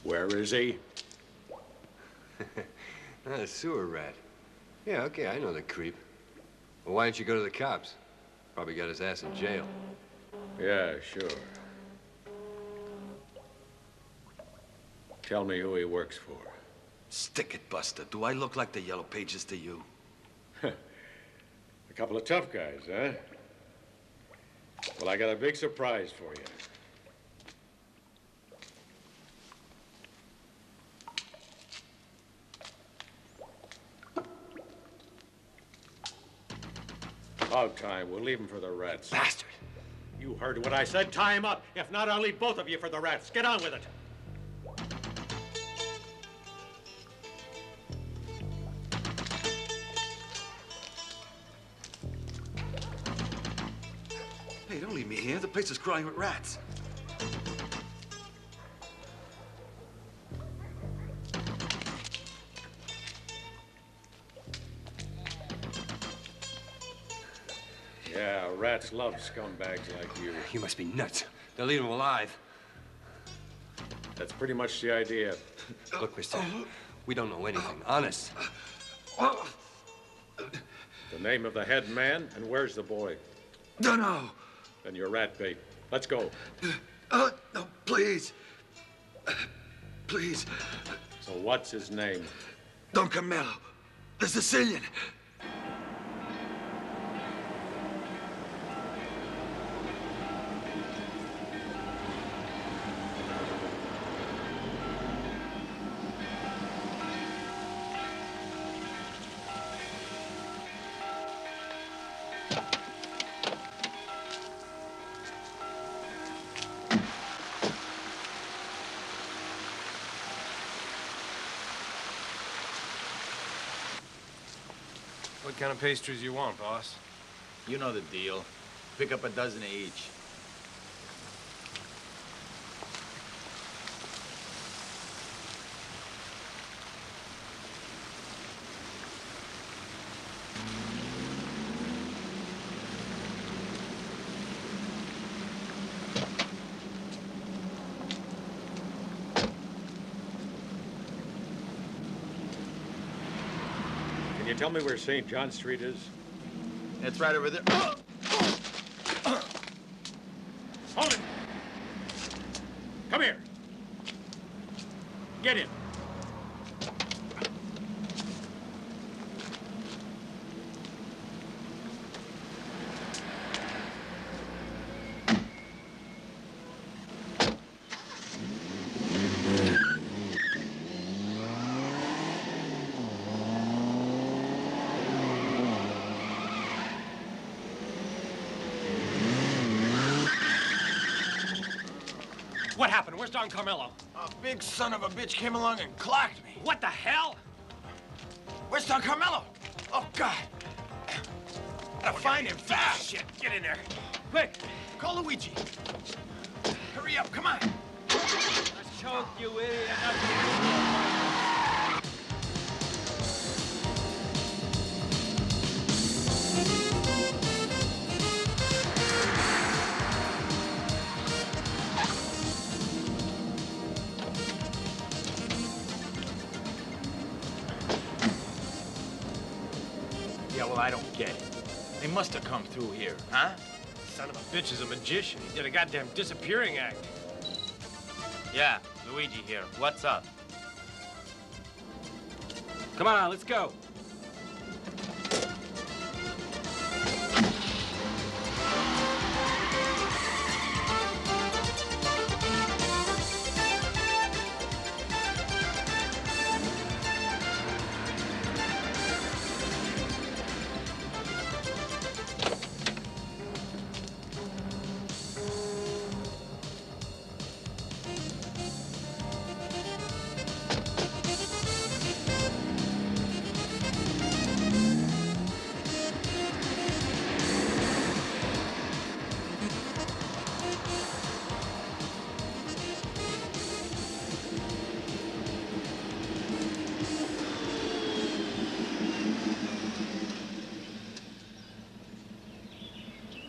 Where is he? A sewer rat. Yeah, okay, I know the creep. Well, why don't you go to the cops? Probably got his ass in jail. Yeah, sure. Tell me who he works for. Stick it, Buster. Do I look like the Yellow Pages to you? A couple of tough guys, huh? Well, I got a big surprise for you. About time. We'll leave him for the rats. Bastard! You heard what I said. Tie him up. If not, I'll leave both of you for the rats. Get on with it. Hey, don't leave me here. The place is crying with rats. Yeah, rats love scumbags like you. You must be nuts. They'll eat him alive. That's pretty much the idea. Look, mister, we don't know anything. Honest. The name of the head man, and where's the boy? Dunno. Then you're rat bait. Let's go. No, please. Please. So what's his name? Don Carmelo, the Sicilian. kind of pastries you want, boss? You know the deal. Pick up a dozen of each. Can you tell me where St. John Street is? It's right over there. Hold it! Come here! Get in! What happened? Where's Don Carmelo? A big son of a bitch came along and clocked me. What the hell? Where's Don Carmelo? Oh, God. Gotta find him fast. Shit, get in there. Quick. Call Luigi. Hurry up, come on. Let's choke you, idiot. Yeah, well, I don't get it. They must have come through here, huh? Son of a bitch is a magician. He did a goddamn disappearing act. Yeah, Luigi here. What's up? Come on, let's go.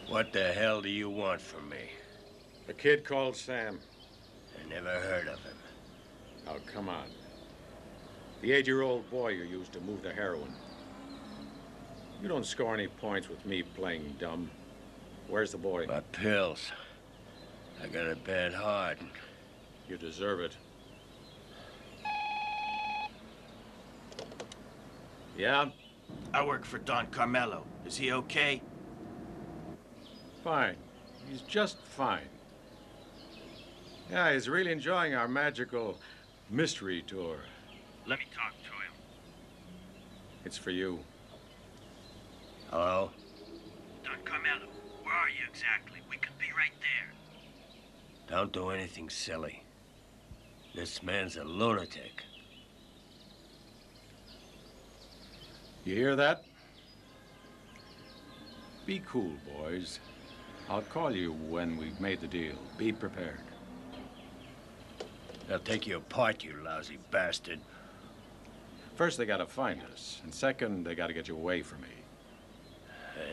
What the hell do you want from me? A kid called Sam. I never heard of him. Oh, come on. The 8-year-old boy you used to move the heroin. You don't score any points with me playing dumb. Where's the boy? My pills. I got a bad heart. You deserve it. Yeah? I work for Don Carmelo. Is he okay? Fine. He's just fine. Yeah, he's really enjoying our magical mystery tour. Let me talk to him. It's for you. Hello? Don Carmelo, where are you exactly? We could be right there. Don't do anything silly. This man's a lunatic. You hear that? Be cool, boys. I'll call you when we've made the deal. Be prepared. They'll take you apart, you lousy bastard. First, they gotta find us. And second, they gotta get you away from me.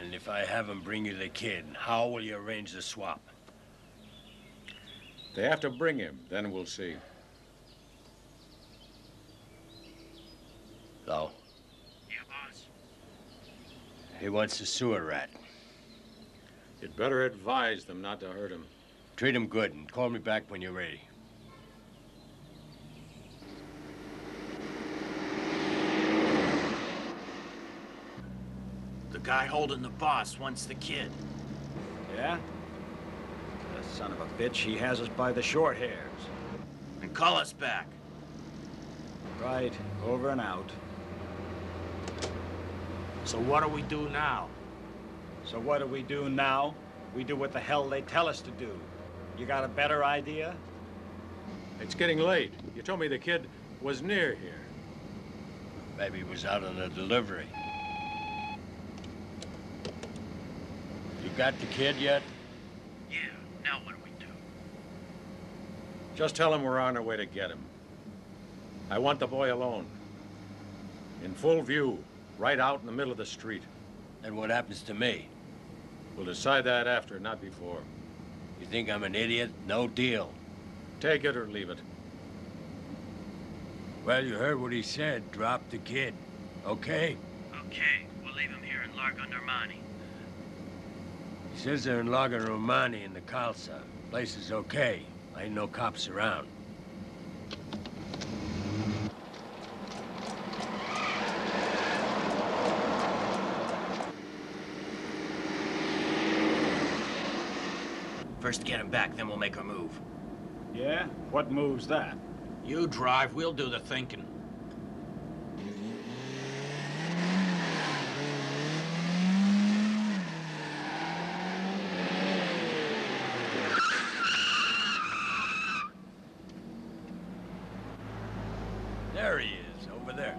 And if I have them bring you the kid, how will you arrange the swap? They have to bring him, then we'll see. So? Yeah, boss. He wants a sewer rat. You'd better advise them not to hurt him. Treat him good and call me back when you're ready. The guy holding the boss wants the kid. Yeah? The son of a bitch, he has us by the short hairs. And call us back. Right, over and out. So what do we do now? So what do we do now? We do what the hell they tell us to do. You got a better idea? It's getting late. You told me the kid was near here. Maybe he was out on a delivery. got the kid yet? Yeah, now what do we do? Just tell him we're on our way to get him. I want the boy alone. In full view, right out in the middle of the street. And what happens to me? We'll decide that after, not before. You think I'm an idiot? No deal. Take it or leave it. Well, you heard what he said. Drop the kid. Okay? Okay, we'll leave him here in Largo Normani. He says they're in Lago Romani in the Calza. Place is okay. Ain't no cops around. First get him back, then we'll make a move. Yeah? What move's that? You drive, we'll do the thinking. There he is, over there.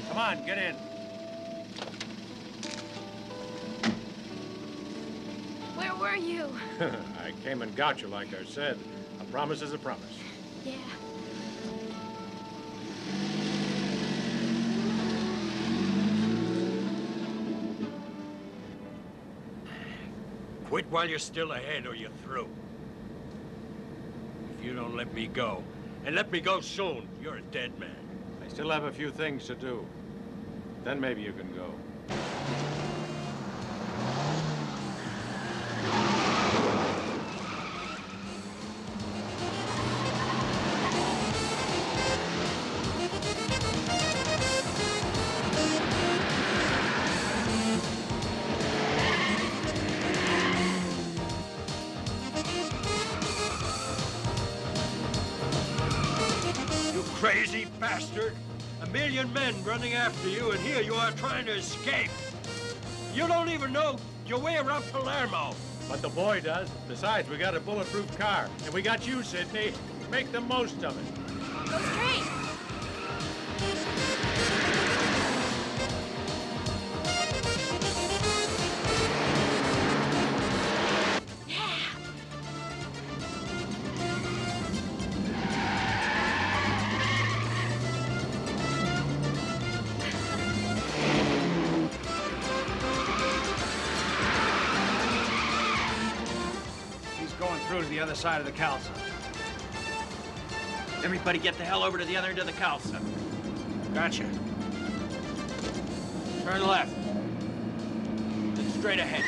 Come on, get in. Where were you? I came and got you, like I said. A promise is a promise. Yeah. Quit while you're still ahead or you're through. If you don't let me go, and let me go soon, you're a dead man. I still have a few things to do. Then maybe you can go. You crazy bastard! 1,000,000 men running after you, and here you are trying to escape. You don't even know your way around Palermo. But the boy does. Besides, we got a bulletproof car. And we got you, Sidney. Make the most of it. Go straight. He's going through to the other side of the Calza. Everybody get the hell over to the other end of the Calza. Gotcha. Turn left. Then straight ahead.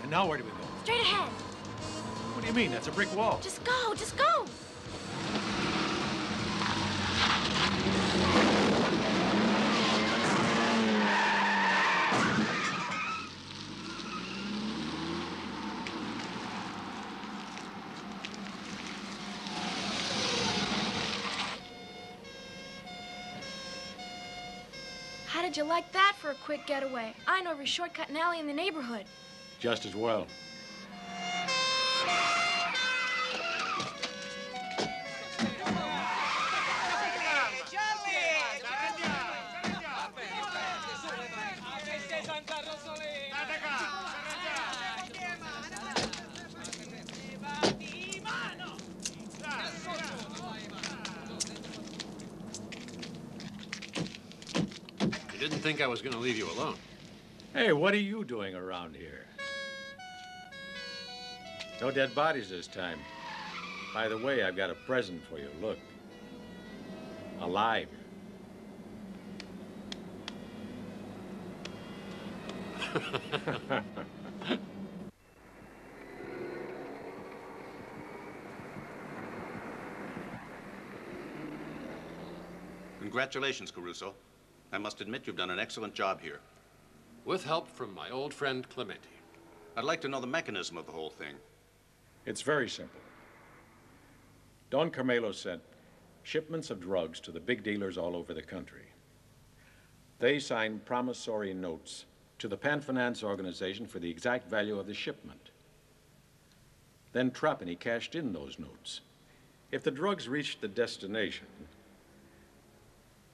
And now where do we go? Straight ahead. What do you mean? That's a brick wall. Just go, just go. How did you like that for a quick getaway? I know every shortcut and alley in the neighborhood. Just as well. You didn't think I was going to leave you alone. Hey, what are you doing around here? No dead bodies this time. By the way, I've got a present for you. Look. Alive. Congratulations, Caruso. I must admit you've done an excellent job here. With help from my old friend Clemente. I'd like to know the mechanism of the whole thing. It's very simple. Don Carmelo sent shipments of drugs to the big dealers all over the country. They signed promissory notes to the Pan Finance organization for the exact value of the shipment. Then Trapani cashed in those notes. If the drugs reached the destination,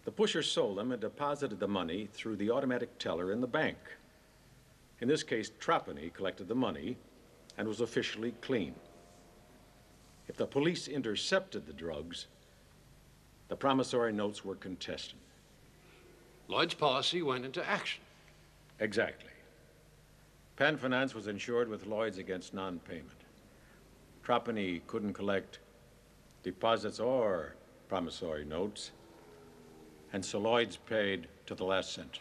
the pusher sold them and deposited the money through the automatic teller in the bank. In this case, Trapani collected the money and was officially clean. If the police intercepted the drugs, the promissory notes were contested. Lloyd's policy went into action. Exactly. Pan Finance was insured with Lloyd's against non-payment. Trapani couldn't collect deposits or promissory notes, and so Lloyd's paid to the last cent.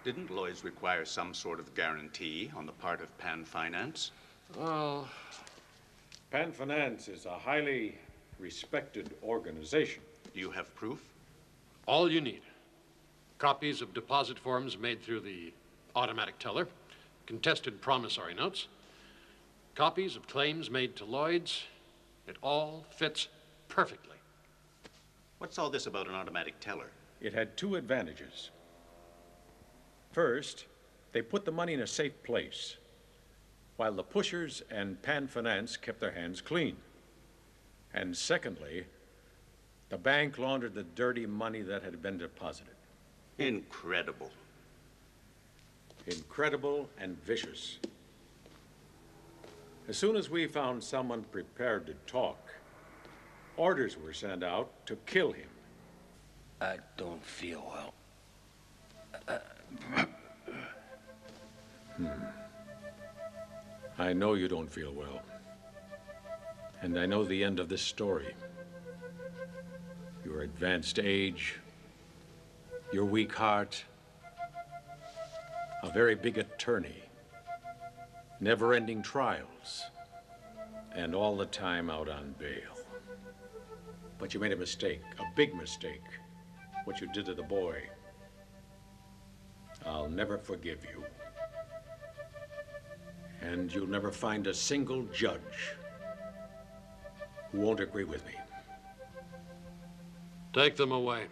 Didn't Lloyd's require some sort of guarantee on the part of Pan Finance? Well, Pan Finance is a highly respected organization. Do you have proof? All you need. Copies of deposit forms made through the automatic teller, contested promissory notes, copies of claims made to Lloyd's. It all fits perfectly. What's all this about an automatic teller? It had two advantages. First, they put the money in a safe place, while the pushers and Pan Finance kept their hands clean. And secondly, the bank laundered the dirty money that had been deposited. Incredible. Incredible and vicious. As soon as we found someone prepared to talk, orders were sent out to kill him. I don't feel well. I know you don't feel well. And I know the end of this story. Your advanced age, your weak heart, a very big attorney, never-ending trials, and all the time out on bail. But you made a mistake, a big mistake, what you did to the boy. I'll never forgive you. And you'll never find a single judge who won't agree with me. Take them away.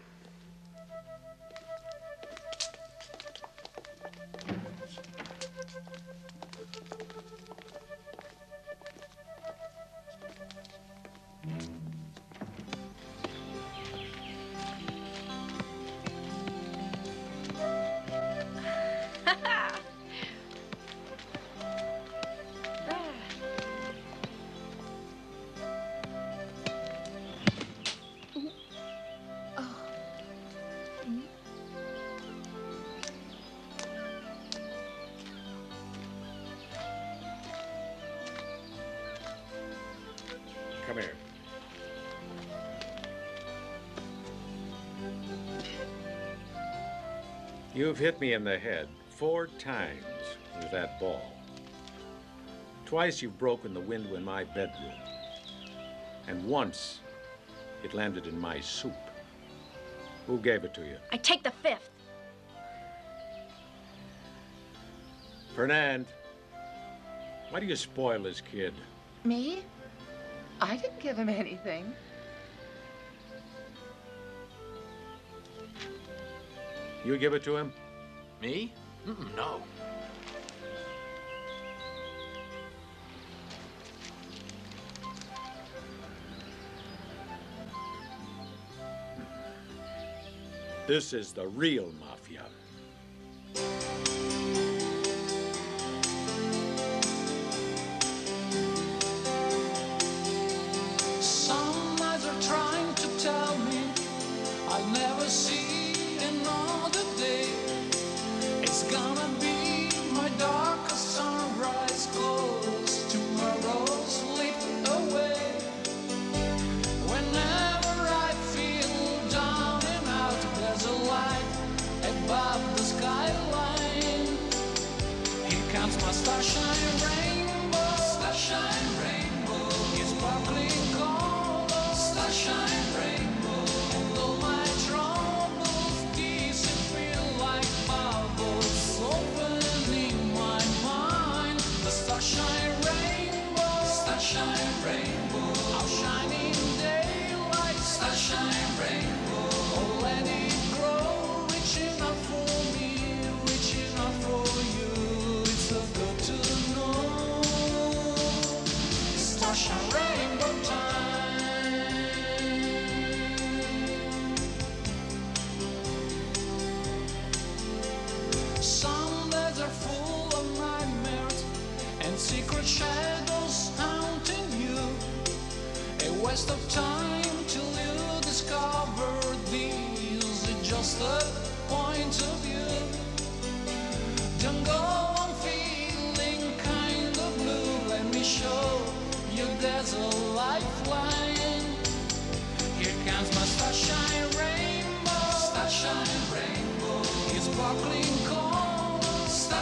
Come here. You've hit me in the head 4 times with that ball. Twice you've broken the window in my bedroom. And once it landed in my soup. Who gave it to you? I take the 5th. Fernand, why do you spoil this kid? Me? I didn't give him anything. You give it to him? Me? No. This is the real mafia. Some eyes are trying to tell me I'll never see another day. It's gonna be my darkest sunrise close, tomorrow slip away. Whenever I feel down and out, there's a light above the skyline. Here comes my starshine rainbow, starshine rainbow, it's sparkling colors, starshine rainbow, and all my troubles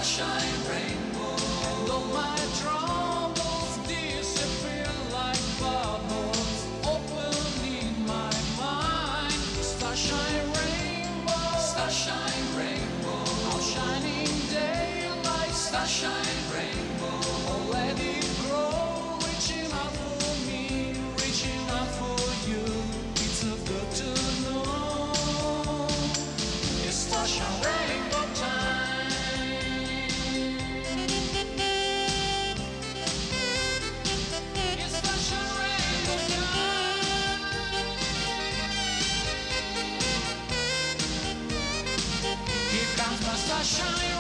starshine rainbow. And all my troubles disappear like bubbles, opening my mind. Starshine rainbow, starshine rainbow. All shining daylight, starshine rainbow. Oh, let it grow, reaching out for me, reaching out for you. It's so good to know. It's starshine rainbow time. It's starshine rainbow time. Here comes my starshine